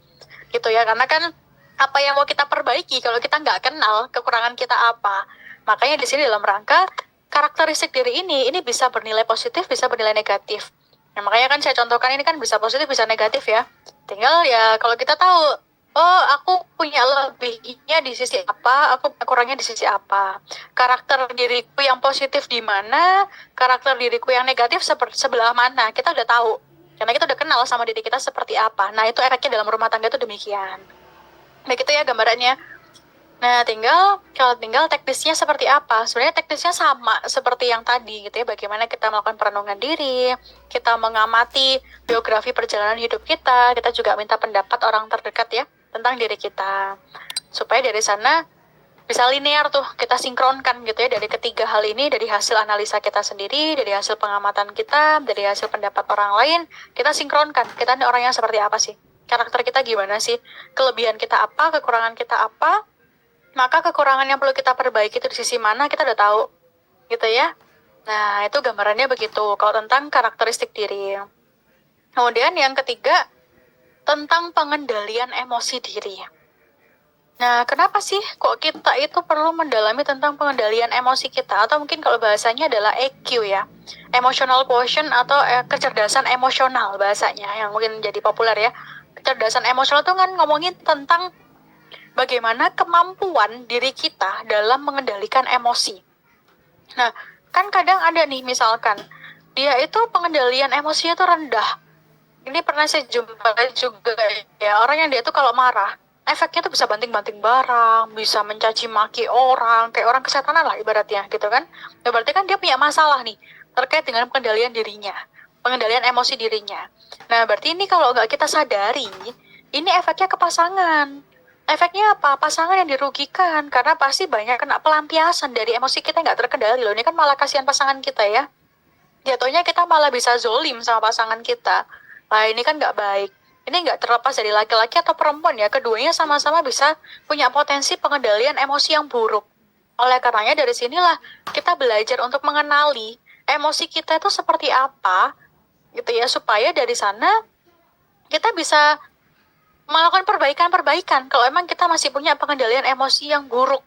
Gitu ya, karena kan apa yang mau kita perbaiki kalau kita nggak kenal kekurangan kita apa. Makanya di sini dalam rangka, karakteristik diri ini bisa bernilai positif, bisa bernilai negatif. Nah, makanya kan saya contohkan ini kan bisa positif, bisa negatif ya. Tinggal ya kalau kita tahu, oh aku punya lebihnya di sisi apa, aku kurangnya di sisi apa. Karakter diriku yang positif di mana, karakter diriku yang negatif sebelah mana, kita udah tahu. Karena kita udah kenal sama diri kita seperti apa. Nah itu efeknya dalam rumah tangga itu demikian. Nah gitu ya gambarannya. Nah, tinggal teknisnya seperti apa? Sebenarnya teknisnya sama seperti yang tadi gitu ya. Bagaimana kita melakukan perenungan diri, kita mengamati biografi perjalanan hidup kita juga minta pendapat orang terdekat ya tentang diri kita. Supaya dari sana bisa linear tuh, kita sinkronkan gitu ya dari ketiga hal ini, dari hasil analisa kita sendiri, dari hasil pengamatan kita, dari hasil pendapat orang lain, kita sinkronkan. Kita ini orangnya seperti apa sih? Karakter kita gimana sih? Kelebihan kita apa? Kekurangan kita apa? Maka kekurangan yang perlu kita perbaiki itu di sisi mana kita udah tahu gitu ya. Nah itu gambarannya begitu kalau tentang karakteristik diri. Kemudian yang ketiga tentang pengendalian emosi diri. Nah kenapa sih kok kita itu perlu mendalami tentang pengendalian emosi kita, atau mungkin kalau bahasanya adalah EQ ya, emotional quotient atau kecerdasan emosional bahasanya yang mungkin jadi populer ya. Kecerdasan emosional itu kan ngomongin tentang bagaimana kemampuan diri kita dalam mengendalikan emosi. Nah, kan kadang ada nih misalkan, dia itu pengendalian emosinya tuh rendah. Ini pernah saya jumpai juga ya, orang yang dia tuh kalau marah, efeknya tuh bisa banting-banting barang, bisa mencaci maki orang, kayak orang kesetanan lah ibaratnya gitu kan. Ya berarti kan dia punya masalah nih, terkait dengan pengendalian dirinya, pengendalian emosi dirinya. Nah, berarti ini kalau nggak kita sadari, ini efeknya ke pasangan. Efeknya apa? Pasangan yang dirugikan, karena pasti banyak kena pelampiasan dari emosi kita nggak terkendali loh. Ini kan malah kasihan pasangan kita ya. Jatuhnya kita malah bisa zolim sama pasangan kita. Nah ini kan nggak baik. Ini nggak terlepas dari laki-laki atau perempuan ya. Keduanya sama-sama bisa punya potensi pengendalian emosi yang buruk. Oleh karenanya dari sinilah kita belajar untuk mengenali emosi kita itu seperti apa, gitu ya. Supaya dari sana kita bisa melakukan perbaikan-perbaikan kalau emang kita masih punya pengendalian emosi yang buruk.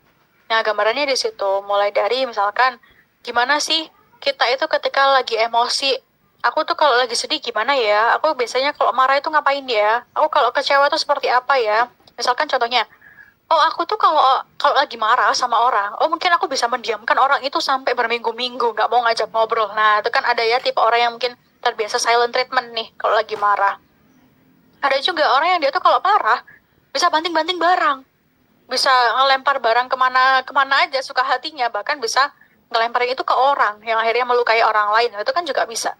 Nah, gambarannya di situ. Mulai dari misalkan, gimana sih kita itu ketika lagi emosi, aku tuh kalau lagi sedih gimana ya? Aku biasanya kalau marah itu ngapain ya? Aku kalau kecewa tuh seperti apa ya? Misalkan contohnya, oh aku tuh kalau lagi marah sama orang, oh mungkin aku bisa mendiamkan orang itu sampai berminggu-minggu, nggak mau ngajak ngobrol. Nah, itu kan ada ya tipe orang yang mungkin terbiasa silent treatment nih kalau lagi marah. Ada juga orang yang dia tuh kalau marah bisa banting-banting barang, bisa ngelempar barang kemana aja suka hatinya, bahkan bisa ngelemparin itu ke orang yang akhirnya melukai orang lain. Nah, itu kan juga bisa.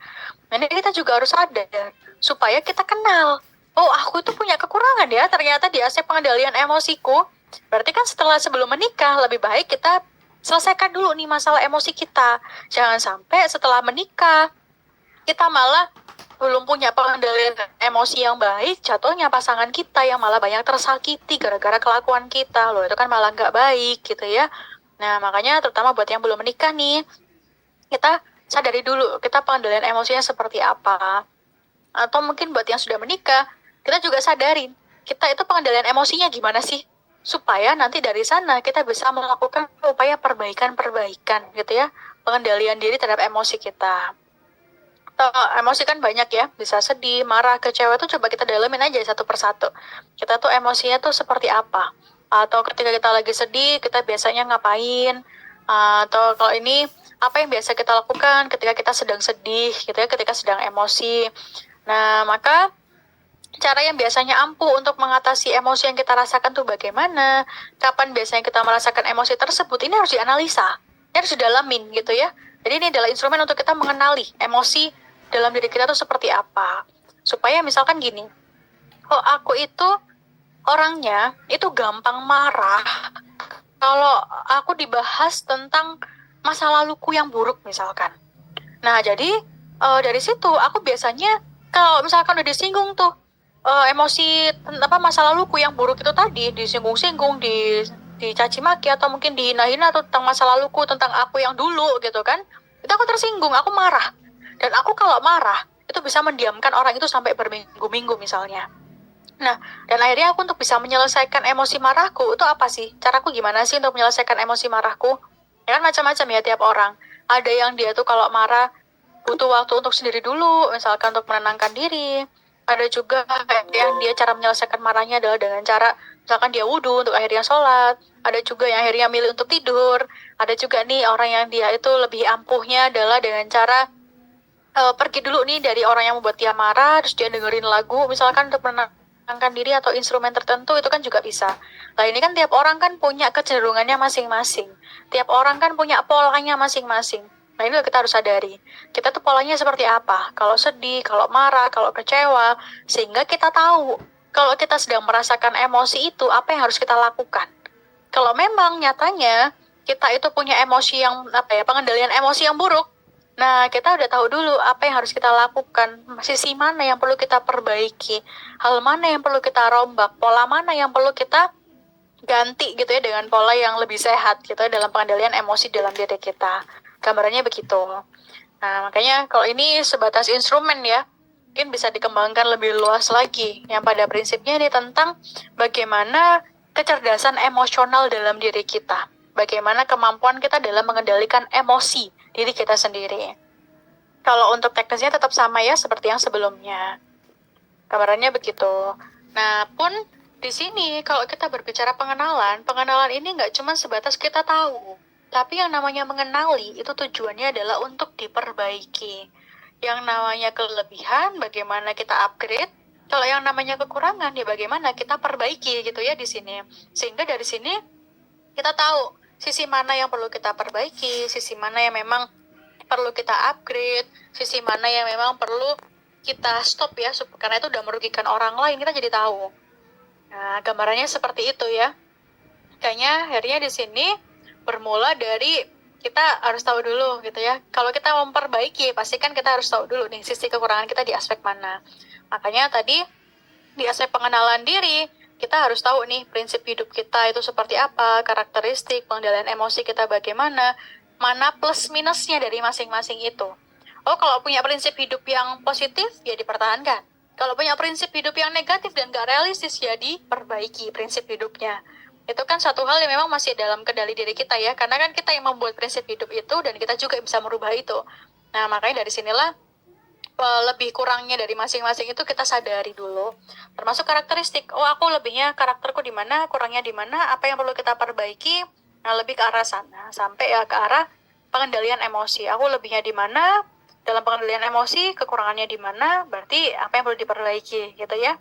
Nah, ini kita juga harus sadar supaya kita kenal, oh aku tuh punya kekurangan ya ternyata di aspek pengendalian emosiku. Berarti kan sebelum menikah lebih baik kita selesaikan dulu nih masalah emosi kita. Jangan sampai setelah menikah kita malah belum punya pengendalian emosi yang baik, jatuhnya pasangan kita yang malah banyak tersakiti gara-gara kelakuan kita. Loh, itu kan malah nggak baik gitu ya. Nah, makanya terutama buat yang belum menikah nih, kita sadari dulu, kita pengendalian emosinya seperti apa. Atau mungkin buat yang sudah menikah, kita juga sadarin, kita itu pengendalian emosinya gimana sih? Supaya nanti dari sana kita bisa melakukan upaya perbaikan-perbaikan gitu ya, pengendalian diri terhadap emosi kita. Emosi kan banyak ya, bisa sedih, marah, kecewa tuh coba kita dalemin aja satu persatu. Kita tuh emosinya tuh seperti apa? Atau ketika kita lagi sedih, kita biasanya ngapain? Atau kalau ini, apa yang biasa kita lakukan ketika kita sedang sedih, gitu ya, ketika sedang emosi. Nah, maka cara yang biasanya ampuh untuk mengatasi emosi yang kita rasakan tuh bagaimana? Kapan biasanya kita merasakan emosi tersebut? Ini harus dianalisa, ini harus didalamin gitu ya. Jadi ini adalah instrumen untuk kita mengenali emosi dalam diri kita tuh seperti apa. Supaya misalkan gini, oh aku itu orangnya itu gampang marah kalau aku dibahas tentang masa laluku yang buruk misalkan. Nah jadi dari situ aku biasanya kalau misalkan udah disinggung tuh emosi apa masa laluku yang buruk itu tadi disinggung-singgung, dicaci maki atau mungkin dihina-hina tentang masa laluku, tentang aku yang dulu gitu kan, itu aku tersinggung, aku marah. Dan aku kalau marah itu bisa mendiamkan orang itu sampai berminggu-minggu misalnya. Nah, dan akhirnya aku untuk bisa menyelesaikan emosi marahku itu apa sih? Caraku gimana sih untuk menyelesaikan emosi marahku? Ya kan macam-macam ya tiap orang. Ada yang dia tuh kalau marah butuh waktu untuk sendiri dulu, misalkan untuk menenangkan diri. Ada juga yang dia cara menyelesaikan marahnya adalah dengan cara misalkan dia wudhu untuk akhirnya sholat. Ada juga yang akhirnya milih untuk tidur. Ada juga nih orang yang dia itu lebih ampuhnya adalah dengan cara pergi dulu nih dari orang yang membuat dia marah, terus dia dengerin lagu, misalkan untuk menenangkan diri atau instrumen tertentu, itu kan juga bisa. Nah ini kan tiap orang kan punya kecenderungannya masing-masing. Tiap orang kan punya polanya masing-masing. Nah ini kita harus sadari, kita tuh polanya seperti apa. Kalau sedih, kalau marah, kalau kecewa, sehingga kita tahu kalau kita sedang merasakan emosi itu, apa yang harus kita lakukan. Kalau memang nyatanya kita itu punya emosi yang pengendalian emosi yang buruk, nah kita udah tahu dulu apa yang harus kita lakukan, sisi mana yang perlu kita perbaiki, hal mana yang perlu kita rombak, pola mana yang perlu kita ganti gitu ya dengan pola yang lebih sehat gitu ya, dalam pengendalian emosi dalam diri kita. Gambarannya begitu. Nah makanya kalau ini sebatas instrumen ya, mungkin bisa dikembangkan lebih luas lagi. Yang pada prinsipnya ini tentang bagaimana kecerdasan emosional dalam diri kita. Bagaimana kemampuan kita dalam mengendalikan emosi diri kita sendiri. Kalau untuk teknisnya tetap sama ya seperti yang sebelumnya. Gambarannya begitu. Nah, pun di sini kalau kita berbicara pengenalan, pengenalan ini nggak cuma sebatas kita tahu. Tapi yang namanya mengenali itu tujuannya adalah untuk diperbaiki. Yang namanya kelebihan, bagaimana kita upgrade. Kalau yang namanya kekurangan, ya bagaimana kita perbaiki gitu ya di sini. Sehingga dari sini kita tahu sisi mana yang perlu kita perbaiki, sisi mana yang memang perlu kita upgrade, sisi mana yang memang perlu kita stop ya, karena itu udah merugikan orang lain, kita jadi tahu. Nah, gambarannya seperti itu ya. Kayaknya akhirnya di sini bermula dari kita harus tahu dulu gitu ya. Kalau kita memperbaiki, pasti kan kita harus tahu dulu nih sisi kekurangan kita di aspek mana. Makanya tadi di aspek pengenalan diri, kita harus tahu nih prinsip hidup kita itu seperti apa, karakteristik, pengendalian emosi kita bagaimana, mana plus minusnya dari masing-masing itu. Oh, kalau punya prinsip hidup yang positif, ya dipertahankan. Kalau punya prinsip hidup yang negatif dan gak realistis, ya diperbaiki prinsip hidupnya. Itu kan satu hal yang memang masih dalam kendali diri kita ya, karena kan kita yang membuat prinsip hidup itu, dan kita juga bisa merubah itu. Nah, makanya dari sinilah lebih kurangnya dari masing-masing itu kita sadari dulu, termasuk karakteristik. Oh, aku lebihnya karakterku di mana, kurangnya di mana, apa yang perlu kita perbaiki. Nah, lebih ke arah sana sampai ya ke arah pengendalian emosi. Aku lebihnya di mana dalam pengendalian emosi, kekurangannya di mana, berarti apa yang perlu diperbaiki gitu ya.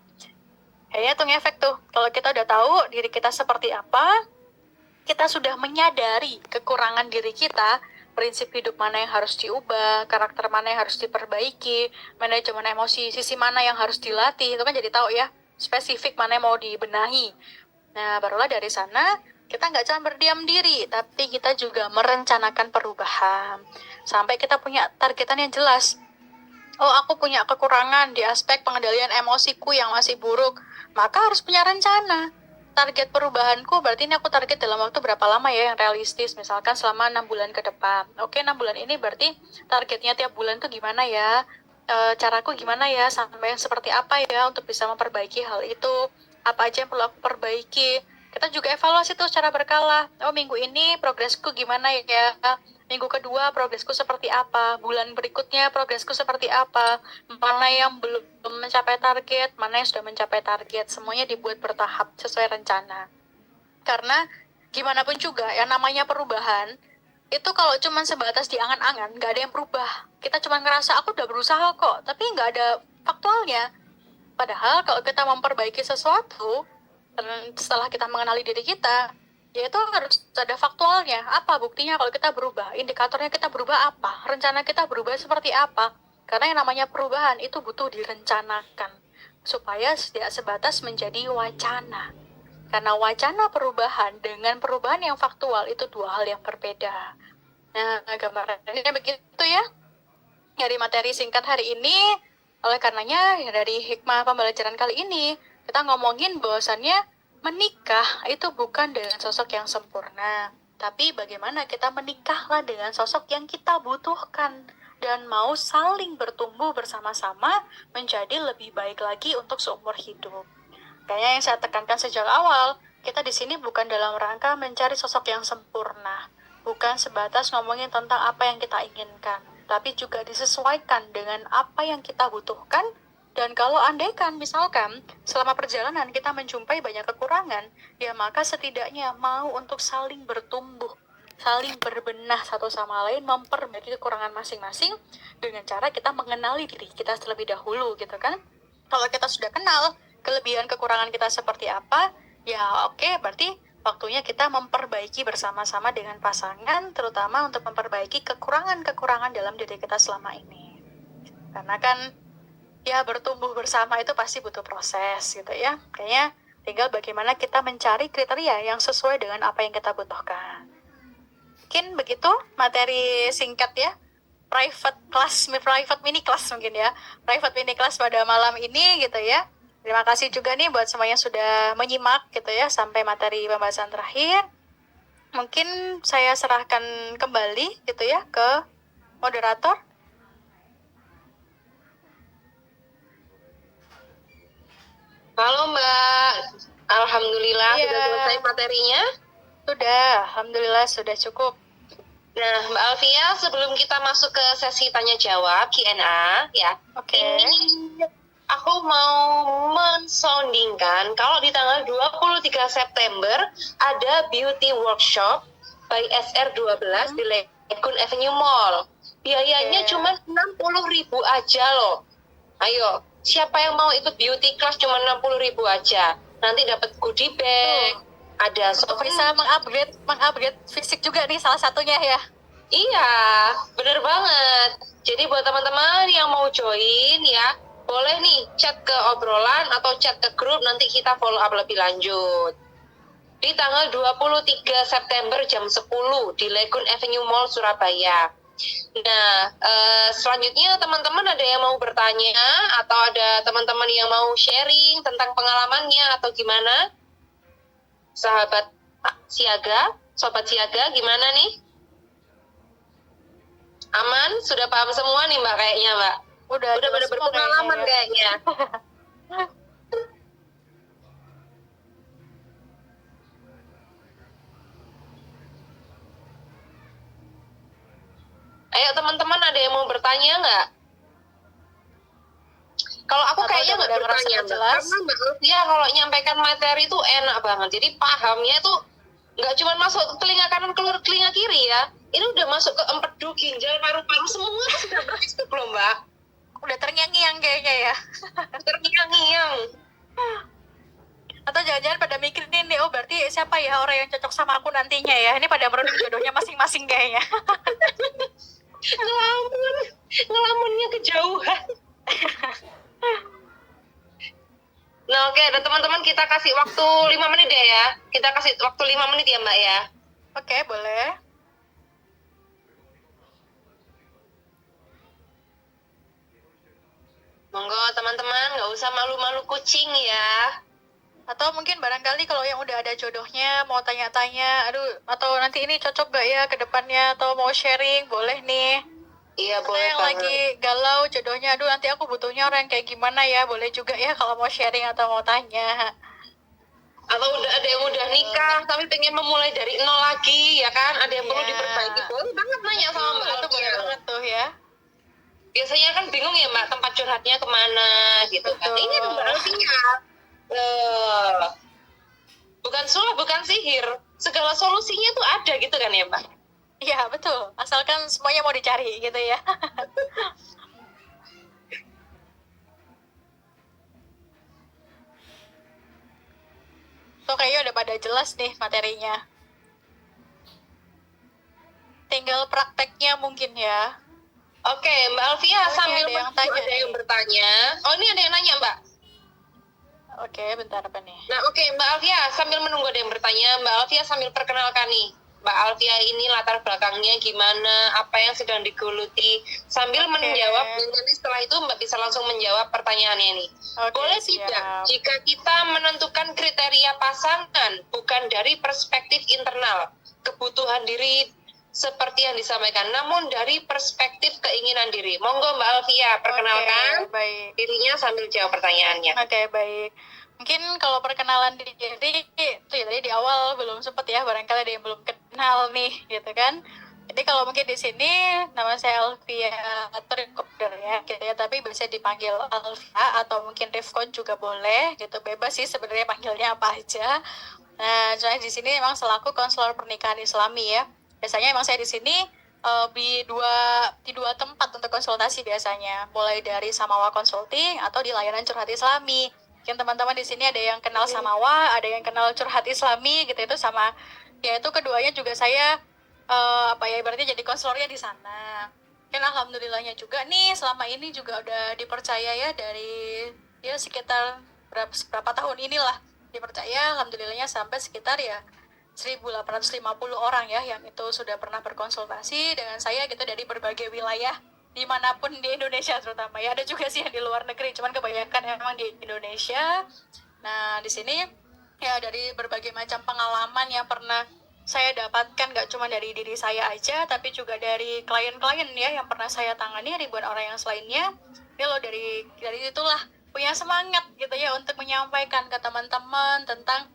Kayaknya tuh ngefek tuh. Kalau kita udah tahu diri kita seperti apa, kita sudah menyadari kekurangan diri kita, prinsip hidup mana yang harus diubah, karakter mana yang harus diperbaiki, manajemen emosi, sisi mana yang harus dilatih, itu kan jadi tahu ya, spesifik mana yang mau dibenahi. Nah, barulah dari sana, kita nggak cuma berdiam diri, tapi kita juga merencanakan perubahan. Sampai kita punya targetan yang jelas. Oh, aku punya kekurangan di aspek pengendalian emosiku yang masih buruk, maka harus punya rencana. Target perubahanku berarti ini aku target dalam waktu berapa lama ya yang realistis, misalkan selama 6 bulan ke depan. Oke, 6 bulan ini berarti targetnya tiap bulan tuh gimana ya, caraku gimana ya, sampai seperti apa ya untuk bisa memperbaiki hal itu, apa aja yang perlu aku perbaiki, kita juga evaluasi tuh secara berkala. Oh, minggu ini progresku gimana ya? Minggu kedua progresku seperti apa? Bulan berikutnya progresku seperti apa? Mana yang belum mencapai target, mana yang sudah mencapai target. Semuanya dibuat bertahap sesuai rencana. Karena gimana pun juga yang namanya perubahan, itu kalau cuma sebatas di angan-angan, nggak ada yang berubah. Kita cuma ngerasa aku udah berusaha kok, tapi nggak ada faktualnya. Padahal kalau kita memperbaiki sesuatu, setelah kita mengenali diri kita, ya itu harus ada faktualnya. Apa buktinya kalau kita berubah? Indikatornya kita berubah apa? Rencana kita berubah seperti apa? Karena yang namanya perubahan itu butuh direncanakan. Supaya tidak sebatas menjadi wacana. Karena wacana perubahan dengan perubahan yang faktual itu dua hal yang berbeda. Nah, gambarannya begitu ya. Dari materi singkat hari ini, oleh karenanya dari hikmah pembelajaran kali ini, kita ngomongin bahwasannya menikah itu bukan dengan sosok yang sempurna, tapi bagaimana kita menikahlah dengan sosok yang kita butuhkan dan mau saling bertumbuh bersama-sama menjadi lebih baik lagi untuk seumur hidup. Kayaknya yang saya tekankan sejak awal, kita di sini bukan dalam rangka mencari sosok yang sempurna, bukan sebatas ngomongin tentang apa yang kita inginkan, tapi juga disesuaikan dengan apa yang kita butuhkan. Dan kalau andaikan misalkan selama perjalanan kita menjumpai banyak kekurangan, ya maka setidaknya mau untuk saling bertumbuh, saling berbenah satu sama lain, memperbaiki kekurangan masing-masing dengan cara kita mengenali diri kita terlebih dahulu gitu kan. Kalau kita sudah kenal kelebihan kekurangan kita seperti apa, ya oke, berarti waktunya kita memperbaiki bersama-sama dengan pasangan, terutama untuk memperbaiki kekurangan-kekurangan dalam diri kita selama ini. Karena kan ya bertumbuh bersama itu pasti butuh proses gitu ya. Kayaknya tinggal bagaimana kita mencari kriteria yang sesuai dengan apa yang kita butuhkan. Mungkin begitu materi singkat ya. Private mini class mungkin ya. Private mini class pada malam ini gitu ya. Terima kasih juga nih buat semua yang sudah menyimak gitu ya sampai materi pembahasan terakhir. Mungkin saya serahkan kembali gitu ya ke moderator. Halo Mbak, Alhamdulillah Iya. sudah selesai materinya. Sudah, Alhamdulillah sudah cukup. Nah Mbak Alfia, sebelum kita masuk ke sesi tanya jawab Q&A ya, Oke. ini aku mau mensoundingkan kalau di tanggal 23 September ada beauty workshop by SR12 di Legun Avenue Mall. Biayanya cuma 60.000 aja loh. Ayo, siapa yang mau ikut beauty class cuma 60.000 aja? Nanti dapat goodie bag, ada Untuk bisa mengupgrade fisik juga nih salah satunya ya. Iya, bener banget. Jadi buat teman-teman yang mau join ya, boleh nih chat ke obrolan atau chat ke grup, nanti kita follow up lebih lanjut. Di tanggal 23 September jam 10 di Legun Avenue Mall, Surabaya. Nah, selanjutnya teman-teman ada yang mau bertanya atau ada teman-teman yang mau sharing tentang pengalamannya atau gimana? Sahabat siaga, sobat siaga, gimana nih? Aman? Sudah paham semua nih Mbak kayaknya Mbak? Udah berpengalaman kayaknya. Ayo teman-teman ada yang mau bertanya nggak? Kalau aku kayaknya nggak bertanya Mbak, karena Mbak Alfia kalau nyampaikan materi itu enak banget. Jadi pahamnya tuh nggak cuma masuk ke telinga kanan keluar telinga kiri ya. Ini udah masuk ke empedu, ginjal, paru-paru semua sudah masuk belum Mbak? Udah terngiang-ngiang kayaknya ya. Terngiang-ngiang. Atau jangan-jangan pada mikirin nih, oh berarti siapa ya orang yang cocok sama aku nantinya ya. Ini pada merenung jodohnya masing-masing kayaknya. Ngelamunnya kejauhan. Nah oke, dan teman-teman kita kasih waktu 5 menit ya. Kita kasih waktu 5 menit ya Mbak ya. Oke, boleh. Monggo teman-teman, nggak usah malu-malu kucing ya. Atau mungkin barangkali kalau yang udah ada jodohnya mau tanya-tanya, aduh, atau nanti ini cocok gak ya ke depannya, atau mau sharing, boleh nih. Iya Atau boleh yang banget. lagi galau jodohnya, aduh nanti aku butuhnya orang yang kayak gimana ya, boleh juga ya kalau mau sharing atau mau tanya. Atau udah ada yang udah nikah tapi pengen memulai dari nol lagi, ya kan? Ada yang perlu Iya. diperbaiki. Boleh banget nanya sama Mbak Itu boleh Alfia. banget tuh ya. Biasanya kan bingung ya Mbak, tempat curhatnya kemana gitu kan. Betul. Ini ada Mbak Alfia. Bukan sulap, bukan sihir. Segala solusinya tuh ada gitu kan ya Mbak? Iya, betul. Asalkan semuanya mau dicari gitu ya. Tuh kayaknya udah pada jelas nih materinya. Tinggal prakteknya mungkin ya. Oke, Mbak Alfia Oke, sambil ada yang menunggu tanya ada yang nih. bertanya. Oh, ini ada yang nanya Mbak. Oke, bentar apa nih? Nah, oke, Mbak Alfia, sambil menunggu ada yang bertanya, Mbak Alfia sambil perkenalkan nih. Mbak Alfia ini latar belakangnya gimana, apa yang sedang digeluti. Sambil menjawab, nanti setelah itu Mbak bisa langsung menjawab pertanyaannya nih. Oke, Boleh siap. tidak jika kita menentukan kriteria pasangan bukan dari perspektif internal, kebutuhan diri seperti yang disampaikan, namun dari perspektif keinginan diri. Monggo Mbak Alfia, perkenalkan Oke, baik. dirinya sambil jawab pertanyaannya. Oke, baik. Mungkin kalau perkenalan diri itu ya tadi di awal belum sempet ya, barangkali ada yang belum kenal nih gitu kan. Jadi kalau mungkin di sini nama saya Alfia Trikopder ya gitu ya, tapi bisa dipanggil Alfia atau mungkin Rifkon juga boleh gitu, bebas sih sebenarnya panggilnya apa aja. Nah, soalnya di sini memang selaku konselor pernikahan Islami ya. Biasanya emang saya di sini di dua tempat untuk konsultasi biasanya, mulai dari Samawa Consulting atau di layanan curhat Islami. Mungkin teman-teman di sini ada yang kenal Samawa, ada yang kenal curhat Islami gitu, itu sama, yaitu keduanya juga saya ibaratnya jadi konselornya di sana. Dan alhamdulillahnya juga nih selama ini juga udah dipercaya ya dari ya sekitar berapa tahun inilah dipercaya, alhamdulillahnya sampai sekitar ya 1.850 orang ya yang itu sudah pernah berkonsultasi dengan saya gitu dari berbagai wilayah dimanapun di Indonesia terutama ya, ada juga sih yang di luar negeri, cuman kebanyakan emang di Indonesia. Nah di sini ya dari berbagai macam pengalaman yang pernah saya dapatkan, gak cuma dari diri saya aja tapi juga dari klien-klien ya yang pernah saya tangani, ribuan orang yang selainnya. Ini loh dari itulah punya semangat gitu ya untuk menyampaikan ke teman-teman tentang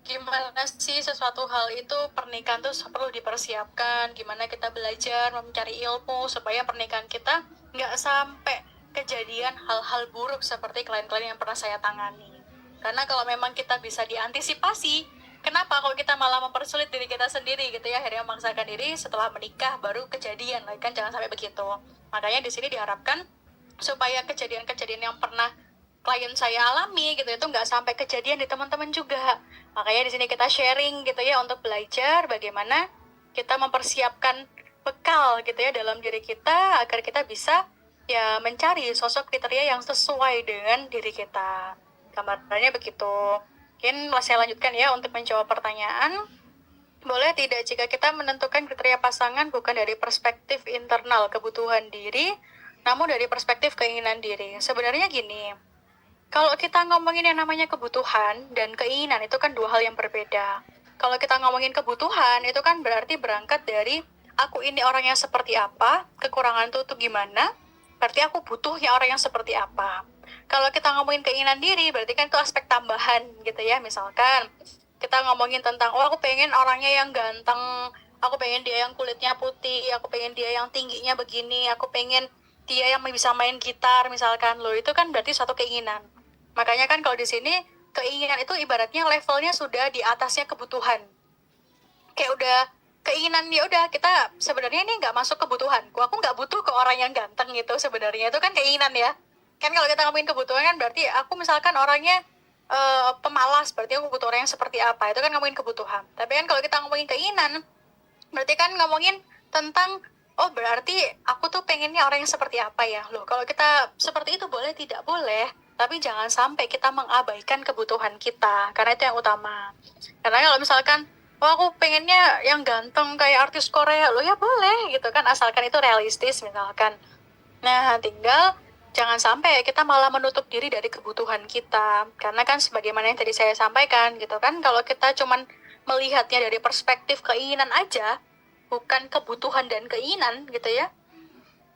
gimana sih sesuatu hal itu, pernikahan tuh perlu dipersiapkan, gimana kita belajar mencari ilmu supaya pernikahan kita nggak sampai kejadian hal-hal buruk seperti klien-klien yang pernah saya tangani. Karena kalau memang kita bisa diantisipasi, kenapa kalau kita malah mempersulit diri kita sendiri gitu ya, akhirnya memaksakan diri setelah menikah baru kejadian, kan jangan sampai begitu. Makanya di sini diharapkan supaya kejadian-kejadian yang pernah klien saya alami gitu itu nggak sampai kejadian di teman-teman juga. Makanya di sini kita sharing gitu ya untuk belajar bagaimana kita mempersiapkan bekal gitu ya dalam diri kita agar kita bisa ya mencari sosok kriteria yang sesuai dengan diri kita. Gambarannya begitu. Mungkin saya lanjutkan ya untuk menjawab pertanyaan. Boleh tidak jika kita menentukan kriteria pasangan bukan dari perspektif internal kebutuhan diri, namun dari perspektif keinginan diri? Sebenarnya gini, kalau kita ngomongin yang namanya kebutuhan dan keinginan itu kan dua hal yang berbeda. Kalau kita ngomongin kebutuhan itu kan berarti berangkat dari aku ini orangnya seperti apa, kekurangan tuh gimana, berarti aku butuhnya orang yang seperti apa. Kalau kita ngomongin keinginan diri berarti kan itu aspek tambahan gitu ya. Misalkan kita ngomongin tentang aku pengen orangnya yang ganteng, aku pengen dia yang kulitnya putih, aku pengen dia yang tingginya begini, aku pengen dia yang bisa main gitar misalkan, loh itu kan berarti suatu keinginan. Makanya kan kalau di sini keinginan itu ibaratnya levelnya sudah di atasnya kebutuhan. Kayak udah keinginan ya udah kita sebenarnya ini nggak masuk kebutuhan. Aku nggak butuh ke orang yang ganteng gitu sebenarnya, itu kan keinginan ya. Kan kalau kita ngomongin kebutuhan kan berarti aku misalkan orangnya pemalas, berarti aku butuh orang yang seperti apa, itu kan ngomongin kebutuhan. Tapi kan kalau kita ngomongin keinginan berarti kan ngomongin tentang oh berarti aku tuh pengennya orang yang seperti apa ya. Loh kalau kita seperti itu boleh tidak boleh, tapi jangan sampai kita mengabaikan kebutuhan kita, karena itu yang utama. Karena kalau misalkan oh aku pengennya yang ganteng kayak artis Korea, lo ya boleh gitu kan, asalkan itu realistis misalkan. Nah tinggal jangan sampai kita malah menutup diri dari kebutuhan kita, karena kan sebagaimana yang tadi saya sampaikan gitu kan, kalau kita cuman melihatnya dari perspektif keinginan aja, bukan kebutuhan dan keinginan gitu ya,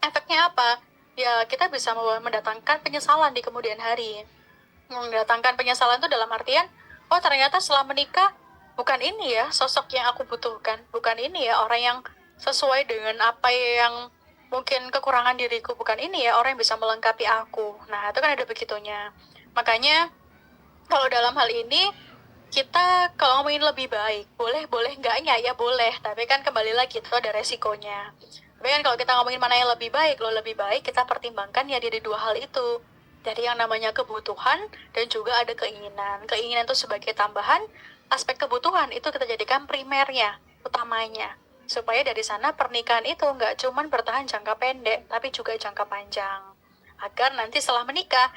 efeknya apa? Ya kita bisa mendatangkan penyesalan di kemudian hari. Mendatangkan penyesalan itu dalam artian oh ternyata setelah menikah bukan ini ya sosok yang aku butuhkan, bukan ini ya orang yang sesuai dengan apa yang mungkin kekurangan diriku, bukan ini ya orang yang bisa melengkapi aku. Nah itu kan ada begitunya. Makanya kalau dalam hal ini kita kalau ngomongin lebih baik, boleh enggaknya ya boleh, tapi kan kembali lagi itu ada resikonya. Tapi kan kalau kita ngomongin mana yang lebih baik, lebih baik kita pertimbangkan ya dari dua hal itu. Dari yang namanya kebutuhan dan juga ada keinginan. Keinginan itu sebagai tambahan, aspek kebutuhan itu kita jadikan primernya, utamanya. Supaya dari sana pernikahan itu nggak cuman bertahan jangka pendek, tapi juga jangka panjang. Agar nanti setelah menikah,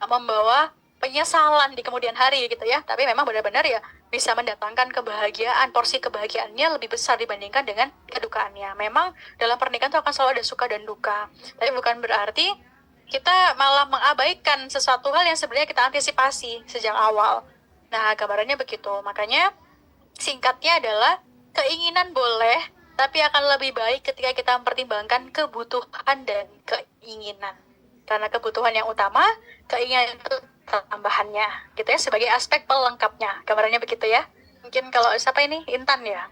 membawa penyesalan di kemudian hari gitu ya, tapi memang benar-benar ya bisa mendatangkan kebahagiaan, porsi kebahagiaannya lebih besar dibandingkan dengan kedukaannya. Memang dalam pernikahan itu akan selalu ada suka dan duka, tapi bukan berarti kita malah mengabaikan sesuatu hal yang sebenarnya kita antisipasi sejak awal. Nah, gambarannya begitu. Makanya singkatnya adalah keinginan boleh, tapi akan lebih baik ketika kita mempertimbangkan kebutuhan dan keinginan. Karena kebutuhan yang utama, keinginan itu tambahannya, gitu ya, sebagai aspek pelengkapnya. Gambarannya begitu ya. Mungkin kalau siapa ini? Intan ya?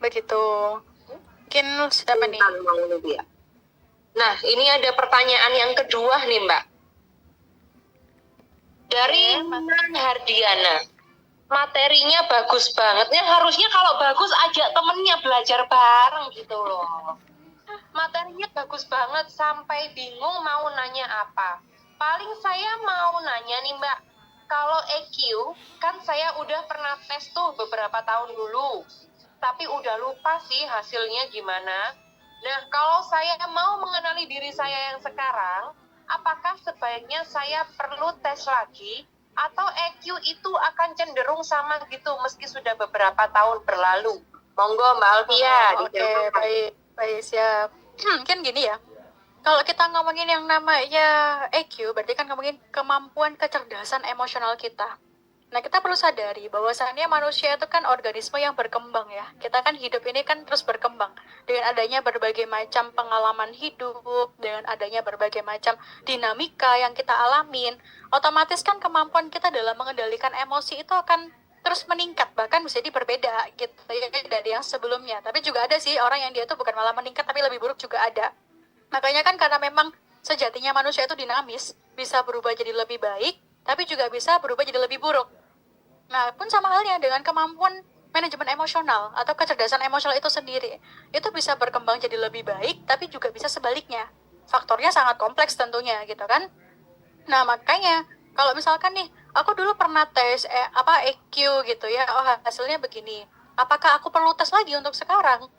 Begitu. Mungkin siapa nih? Nah, ini ada pertanyaan yang kedua nih, Mbak. Dari Nan Hardiana. Materinya bagus banget. Ya, harusnya kalau bagus ajak temennya belajar bareng gitu loh. Materinya bagus banget sampai bingung mau nanya apa. Paling saya mau nanya nih Mbak, kalau EQ kan saya udah pernah tes tuh beberapa tahun dulu, tapi udah lupa sih hasilnya gimana. Nah, kalau saya mau mengenali diri saya yang sekarang, apakah sebaiknya saya perlu tes lagi, atau EQ itu akan cenderung sama gitu meski sudah beberapa tahun berlalu? Monggo Mbak Alvia. Oke, baik, siap. Mungkin gini ya, kalau kita ngomongin yang namanya EQ, berarti kan ngomongin kemampuan kecerdasan emosional kita. Nah, kita perlu sadari bahwasannya manusia itu kan organisme yang berkembang ya. Kita kan hidup ini kan terus berkembang. Dengan adanya berbagai macam pengalaman hidup, dengan adanya berbagai macam dinamika yang kita alamin, otomatis kan kemampuan kita dalam mengendalikan emosi itu akan terus meningkat, bahkan bisa jadi berbeda gitu ya dari yang sebelumnya. Tapi juga ada sih orang yang dia tuh bukan malah meningkat tapi lebih buruk juga ada. Makanya kan karena memang sejatinya manusia itu dinamis, bisa berubah jadi lebih baik, tapi juga bisa berubah jadi lebih buruk. Nah, pun sama halnya dengan kemampuan manajemen emosional atau kecerdasan emosional itu sendiri. Itu bisa berkembang jadi lebih baik, tapi juga bisa sebaliknya. Faktornya sangat kompleks tentunya gitu kan. Nah, makanya kalau misalkan nih, aku dulu pernah tes EQ gitu ya, oh hasilnya begini. Apakah aku perlu tes lagi untuk sekarang?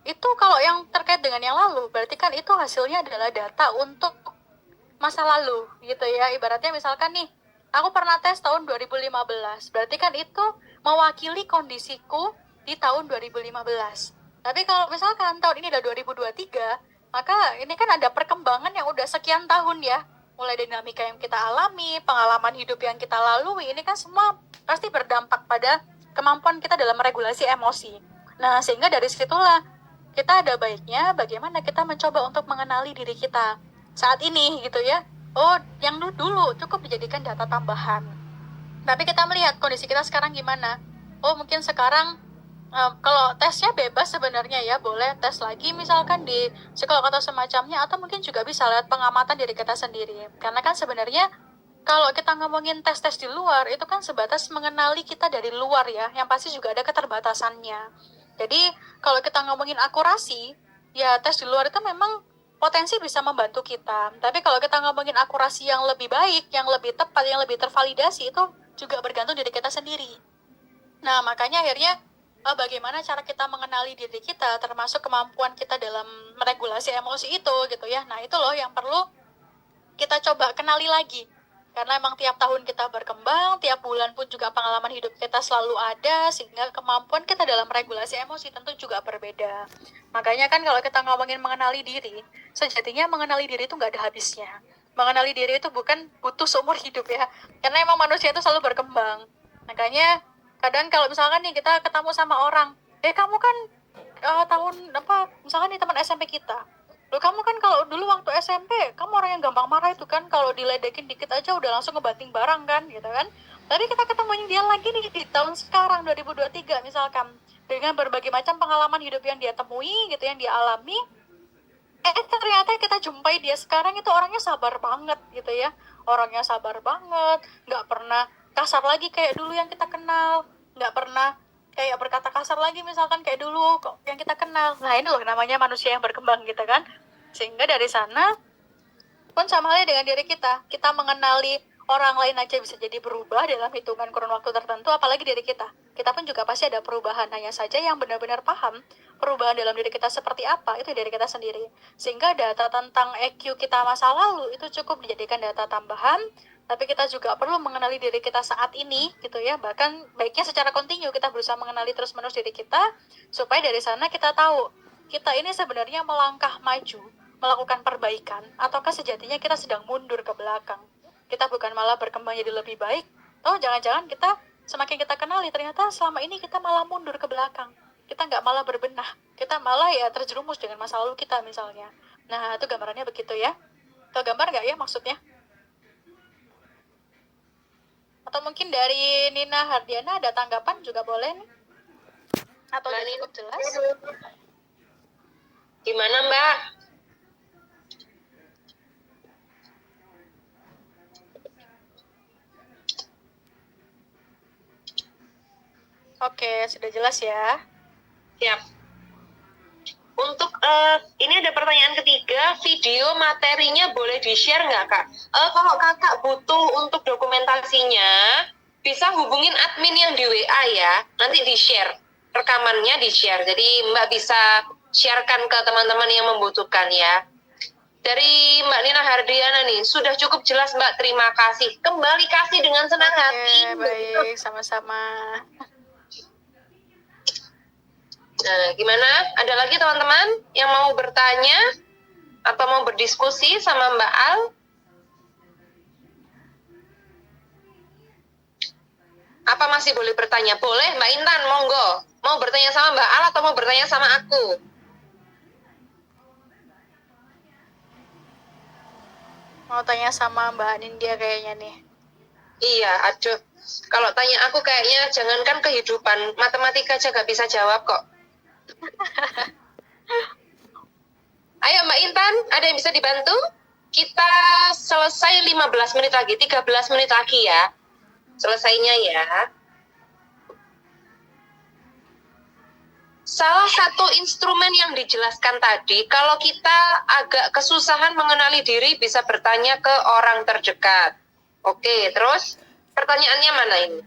Itu kalau yang terkait dengan yang lalu, berarti kan itu hasilnya adalah data untuk masa lalu gitu ya. Ibaratnya misalkan nih, aku pernah tes tahun 2015, berarti kan itu mewakili kondisiku di tahun 2015. Tapi kalau misalkan tahun ini udah 2023, maka ini kan ada perkembangan yang udah sekian tahun ya. Mulai dinamika yang kita alami, pengalaman hidup yang kita lalui, ini kan semua pasti berdampak pada kemampuan kita dalam meregulasi emosi. Nah, sehingga dari situlah kita ada baiknya bagaimana kita mencoba untuk mengenali diri kita saat ini gitu ya. Oh, yang dulu cukup dijadikan data tambahan. Tapi kita melihat kondisi kita sekarang gimana. Oh, mungkin sekarang kalau tesnya bebas sebenarnya ya, boleh tes lagi misalkan di psikolog atau semacamnya, atau mungkin juga bisa lihat pengamatan diri kita sendiri. Karena kan sebenarnya kalau kita ngomongin tes-tes di luar, itu kan sebatas mengenali kita dari luar ya, yang pasti juga ada keterbatasannya. Jadi kalau kita ngomongin akurasi, ya tes di luar itu memang potensi bisa membantu kita. Tapi kalau kita ngomongin akurasi yang lebih baik, yang lebih tepat, yang lebih tervalidasi, itu juga bergantung dari kita sendiri. Nah, makanya akhirnya bagaimana cara kita mengenali diri kita, termasuk kemampuan kita dalam meregulasi emosi itu gitu ya. Nah, itu loh yang perlu kita coba kenali lagi. Karena emang tiap tahun kita berkembang, tiap bulan pun juga pengalaman hidup kita selalu ada, sehingga kemampuan kita dalam regulasi emosi tentu juga berbeda. Makanya kan kalau kita ngomongin mengenali diri, sejatinya mengenali diri itu nggak ada habisnya. Mengenali diri itu bukan butuh seumur hidup ya, karena emang manusia itu selalu berkembang. Makanya kadang kalau misalkan nih kita ketemu sama orang, kamu kan tahun apa, misalkan nih teman SMP kita, Loh, kamu kan kalau dulu waktu SMP, kamu orang yang gampang marah itu kan, kalau diledekin dikit aja udah langsung ngebanting barang kan, gitu kan. Tapi kita ketemunya dia lagi nih di tahun sekarang 2023 misalkan, dengan berbagai macam pengalaman hidup yang dia temui gitu, yang dia alami. Ternyata kita jumpai dia sekarang itu orangnya sabar banget gitu ya. Orangnya sabar banget, nggak pernah kasar lagi kayak dulu yang kita kenal, nggak pernah kayak berkata kasar lagi misalkan kayak dulu kok yang kita kenal. Nah ini loh namanya manusia yang berkembang gitu kan. Sehingga dari sana pun sama halnya dengan diri kita mengenali orang lain aja bisa jadi berubah dalam hitungan kurun waktu tertentu, apalagi diri kita. Kita pun juga pasti ada perubahan, hanya saja yang benar-benar paham perubahan dalam diri kita seperti apa, itu dari kita sendiri. Sehingga data tentang EQ kita masa lalu itu cukup dijadikan data tambahan, tapi kita juga perlu mengenali diri kita saat ini gitu ya. Bahkan baiknya secara kontinu kita berusaha mengenali terus-menerus diri kita, supaya dari sana kita tahu kita ini sebenarnya melangkah maju, melakukan perbaikan, ataukah sejatinya kita sedang mundur ke belakang. Kita bukan malah berkembang jadi lebih baik, atau jangan-jangan kita semakin kita kenali ternyata selama ini kita malah mundur ke belakang. Kita nggak malah berbenah, kita malah ya terjerumus dengan masa lalu kita misalnya. Nah itu gambarannya begitu ya. Tahu gambar nggak ya maksudnya? Atau mungkin dari Nina Hardiana ada tanggapan juga boleh nih? Atau udah cukup jelas? Gimana Mbak? Oke, sudah jelas ya. Siap. Untuk ini ada pertanyaan ketiga, video materinya boleh di-share nggak Kak? Kalau Kakak butuh untuk dokumentasinya, bisa hubungin admin yang di WA ya, nanti di-share. Rekamannya di-share, jadi Mbak bisa sharekan ke teman-teman yang membutuhkan ya. Dari Mbak Nina Hardiana nih, sudah cukup jelas Mbak, terima kasih. Kembali kasih dengan senang hati. Baik, sama-sama. Nah, gimana? Ada lagi teman-teman yang mau bertanya atau mau berdiskusi sama Mbak Al? Apa masih boleh bertanya? Boleh, Mbak Intan, monggo. Mau bertanya sama Mbak Al atau mau bertanya sama aku? Mau tanya sama Mbak Nindya kayaknya nih. Iya, aduh. Kalau tanya aku kayaknya jangankan kehidupan, matematika aja gak bisa jawab kok. Ayo Mbak Intan, ada yang bisa dibantu? Kita selesai 15 menit lagi, 13 menit lagi ya. Selesainya ya. Salah satu instrumen yang dijelaskan tadi, kalau kita agak kesusahan mengenali diri, bisa bertanya ke orang terdekat. Oke, terus pertanyaannya mana ini?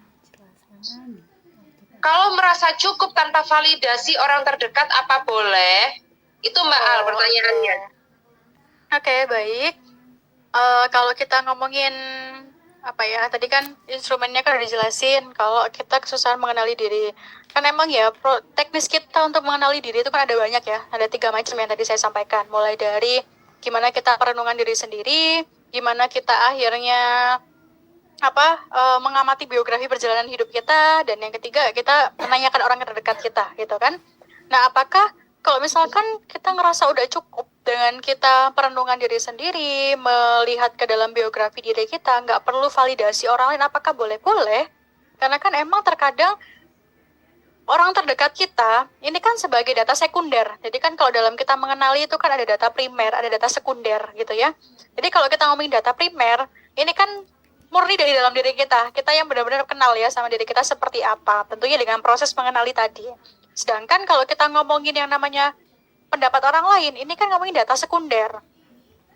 Kalau merasa cukup tanpa validasi orang terdekat, apa boleh? Itu Mbak Al pertanyaannya. Oke, baik. Kalau kita ngomongin apa ya, tadi kan instrumennya kan udah dijelasin. Kalau kita kesusahan mengenali diri, kan emang ya teknis kita untuk mengenali diri itu kan ada banyak ya. Ada 3 macam yang tadi saya sampaikan. Mulai dari gimana kita perenungan diri sendiri, gimana kita akhirnya mengamati biografi perjalanan hidup kita, dan yang ketiga kita menanyakan orang terdekat kita gitu kan. Nah, apakah kalau misalkan kita ngerasa udah cukup dengan kita perenungan diri sendiri, melihat ke dalam biografi diri kita, nggak perlu validasi orang lain, apakah boleh? Boleh. Karena kan emang terkadang orang terdekat kita ini kan sebagai data sekunder. Jadi kan kalau dalam kita mengenali itu kan ada data primer, ada data sekunder gitu ya. Jadi kalau kita ngomongin data primer, ini kan murni dari dalam diri kita yang benar-benar kenal ya sama diri kita seperti apa, tentunya dengan proses mengenali tadi. Sedangkan kalau kita ngomongin yang namanya pendapat orang lain, ini kan ngomongin data sekunder.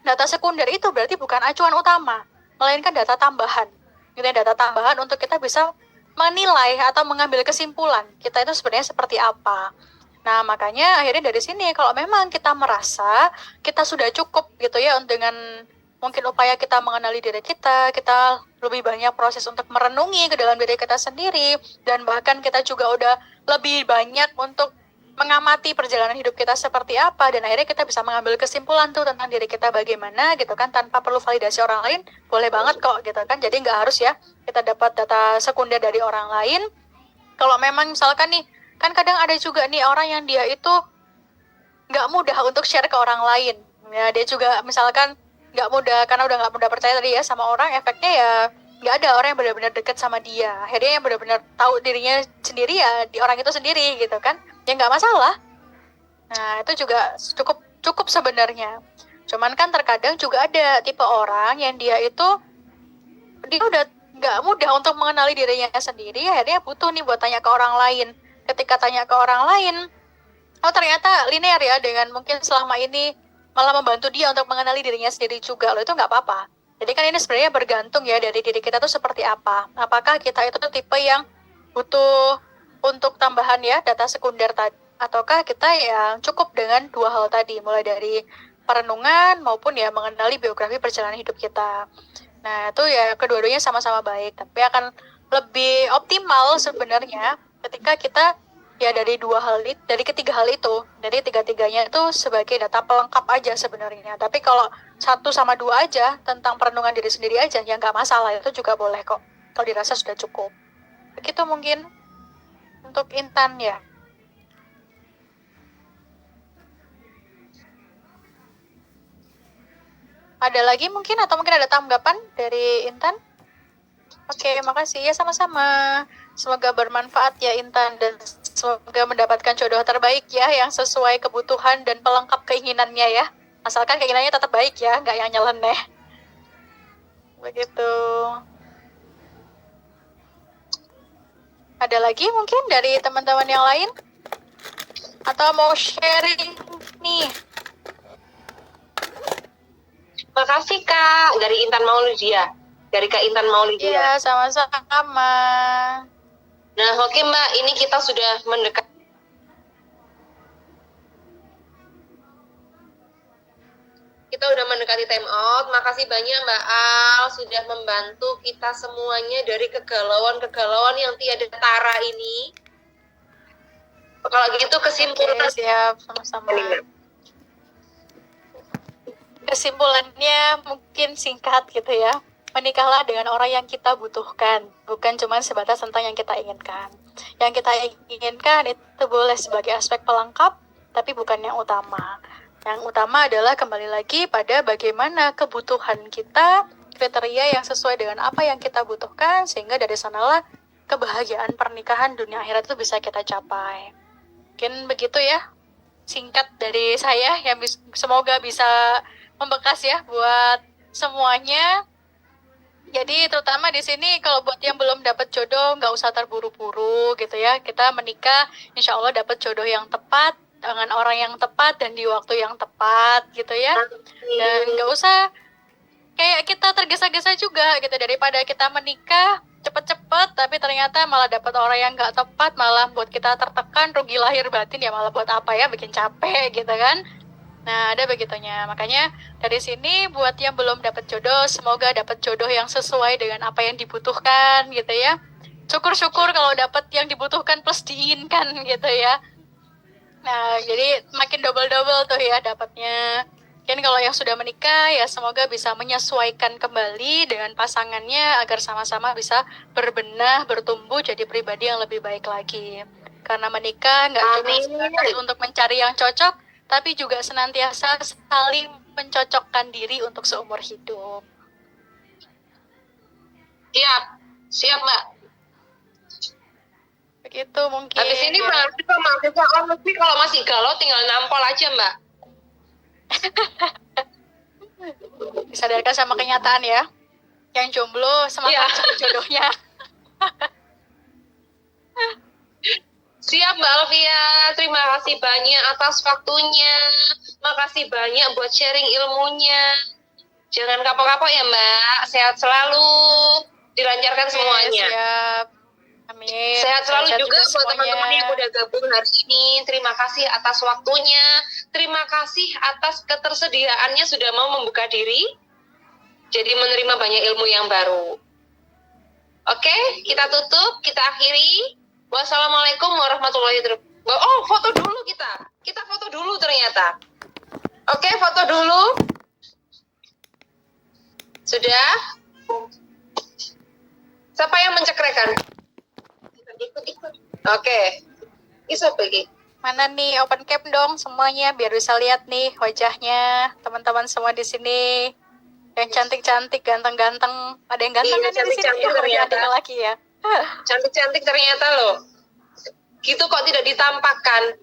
Data sekunder itu berarti bukan acuan utama, melainkan data tambahan. Gitu ya, data tambahan untuk kita bisa menilai atau mengambil kesimpulan kita itu sebenarnya seperti apa. Nah, makanya akhirnya dari sini kalau memang kita merasa kita sudah cukup gitu ya dengan mungkin upaya kita mengenali diri kita lebih banyak proses untuk merenungi ke dalam diri kita sendiri, dan bahkan kita juga udah lebih banyak untuk mengamati perjalanan hidup kita seperti apa, dan akhirnya kita bisa mengambil kesimpulan tuh tentang diri kita bagaimana gitu kan, tanpa perlu validasi orang lain, boleh banget kok gitu kan. Jadi nggak harus ya kita dapat data sekunder dari orang lain. Kalau memang misalkan nih, kan kadang ada juga nih orang yang dia itu nggak mudah untuk share ke orang lain, Ya dia juga misalkan nggak mudah, karena udah nggak mudah percaya tadi ya sama orang, efeknya ya nggak ada orang yang benar-benar dekat sama dia. Akhirnya yang benar-benar tahu dirinya sendiri ya di orang itu sendiri gitu kan, ya nggak masalah. Nah itu juga cukup cukup sebenarnya. Cuman kan terkadang juga ada tipe orang yang dia udah nggak mudah untuk mengenali dirinya sendiri, akhirnya butuh nih buat tanya ke orang lain. Ketika tanya ke orang lain, oh ternyata linear ya, dengan mungkin selama ini malah membantu dia untuk mengenali dirinya sendiri juga. Loh itu nggak apa-apa. Jadi kan ini sebenarnya bergantung ya dari diri kita tuh seperti apa. Apakah kita itu tuh tipe yang butuh untuk tambahan ya data sekunder tadi, ataukah kita yang cukup dengan dua hal tadi, mulai dari perenungan maupun ya mengenali biografi perjalanan hidup kita. Nah itu ya kedua-duanya sama-sama baik, tapi akan lebih optimal sebenarnya ketika kita ya dari dua hal itu, dari ketiga hal itu, dari tiga-tiganya itu sebagai data pelengkap aja sebenarnya. Tapi kalau satu sama dua aja tentang perenungan diri sendiri aja ya nggak masalah, itu juga boleh kok kalau dirasa sudah cukup. Begitu mungkin untuk Intan ya. Ada lagi mungkin, atau mungkin ada tanggapan dari Intan? Oke, makasih ya, sama-sama. Semoga bermanfaat ya Intan, dan semoga mendapatkan jodoh terbaik ya, yang sesuai kebutuhan dan pelengkap keinginannya ya. Asalkan keinginannya tetap baik ya, nggak yang nyeleneh. Begitu. Ada lagi mungkin dari teman-teman yang lain? Atau mau sharing nih? Makasih Kak, dari Intan Maulidia. Dari Kak Intan Maulidia. Iya, sama-sama. Nah, oke Mbak, ini kita sudah mendekat. Kita udah mendekati time out. Makasih banyak Mbak Al sudah membantu kita semuanya dari kegalauan-kegalauan yang tiada tara ini. Kalau gitu kesimpulan. Oke, siap, sama-sama. Kesimpulannya mungkin singkat gitu ya. Menikahlah dengan orang yang kita butuhkan, bukan cuma sebatas tentang yang kita inginkan. Yang kita inginkan itu boleh sebagai aspek pelengkap, tapi bukan yang utama. Yang utama adalah kembali lagi pada bagaimana kebutuhan kita, kriteria yang sesuai dengan apa yang kita butuhkan, sehingga dari sanalah kebahagiaan pernikahan dunia akhirat itu bisa kita capai. Mungkin begitu ya, singkat dari saya, yang semoga bisa membekas ya buat semuanya. Jadi terutama di sini kalau buat yang belum dapat jodoh, nggak usah terburu-buru gitu ya. Kita menikah, insya Allah dapat jodoh yang tepat dengan orang yang tepat dan di waktu yang tepat gitu ya. Dan nggak usah kayak kita tergesa-gesa juga gitu, daripada kita menikah cepet-cepet tapi ternyata malah dapat orang yang nggak tepat, malah buat kita tertekan, rugi lahir batin ya, malah buat apa ya, bikin capek gitu kan. Nah, ada begitunya. Makanya dari sini buat yang belum dapat jodoh, semoga dapat jodoh yang sesuai dengan apa yang dibutuhkan gitu ya. Syukur-syukur kalau dapat yang dibutuhkan plus diinginkan gitu ya. Nah, jadi makin double-double tuh ya dapatnya. Mungkin kalau yang sudah menikah ya semoga bisa menyesuaikan kembali dengan pasangannya agar sama-sama bisa berbenah, bertumbuh jadi pribadi yang lebih baik lagi. Karena menikah nggak cuma sebatas untuk mencari yang cocok, tapi juga senantiasa saling mencocokkan diri untuk seumur hidup. Siap Mbak. Begitu mungkin. Habis ini mahasiswa kalau masih galau tinggal nampol aja Mbak. Disadarkan sama kenyataan ya. Yang jomblo semangat cari jodohnya. Siap Mbak Alvia, terima kasih banyak atas waktunya. Makasih banyak buat sharing ilmunya. Jangan kapok-kapok ya Mbak, sehat selalu, dilancarkan semuanya. Siap. Amin. Sehat selalu juga buat teman-teman yang udah gabung hari ini. Terima kasih atas waktunya. Terima kasih atas ketersediaannya sudah mau membuka diri. Jadi menerima banyak ilmu yang baru. Oke, kita tutup, kita akhiri. Wassalamualaikum warahmatullahi wabarakatuh. Oh, foto dulu kita. Kita foto dulu ternyata. Oke, foto dulu. Sudah? Siapa yang mencekrekan? Ikut. Oke. Iso pergi. Mana nih open cam dong semuanya biar bisa lihat nih wajahnya teman-teman semua di sini. Yang cantik-cantik, ganteng-ganteng. Ada yang ganteng Iya, kan nih di sini? cantik-cantik Oh ya, ada ternyata. yang laki ya. Cantik-cantik ternyata loh. Gitu kok tidak ditampakkan.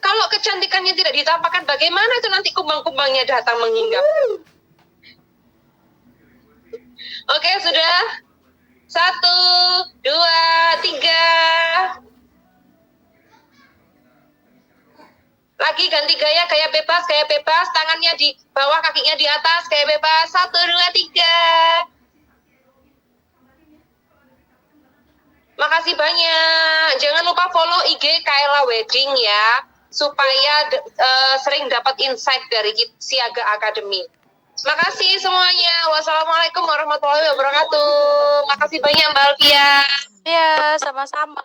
Kalau kecantikannya tidak ditampakkan, bagaimana itu nanti kumbang-kumbangnya datang menghinggap? Oke, sudah. 1, 2, 3. Lagi ganti gaya, gaya bebas, tangannya di bawah, kakinya di atas, gaya bebas. 1, 2, 3. Makasih banyak. Jangan lupa follow IG Kayla Wedding ya, supaya sering dapat insight dari Siaga Academy. Makasih semuanya. Wassalamualaikum warahmatullahi wabarakatuh. Makasih banyak Mbak Alfia. Iya, sama-sama.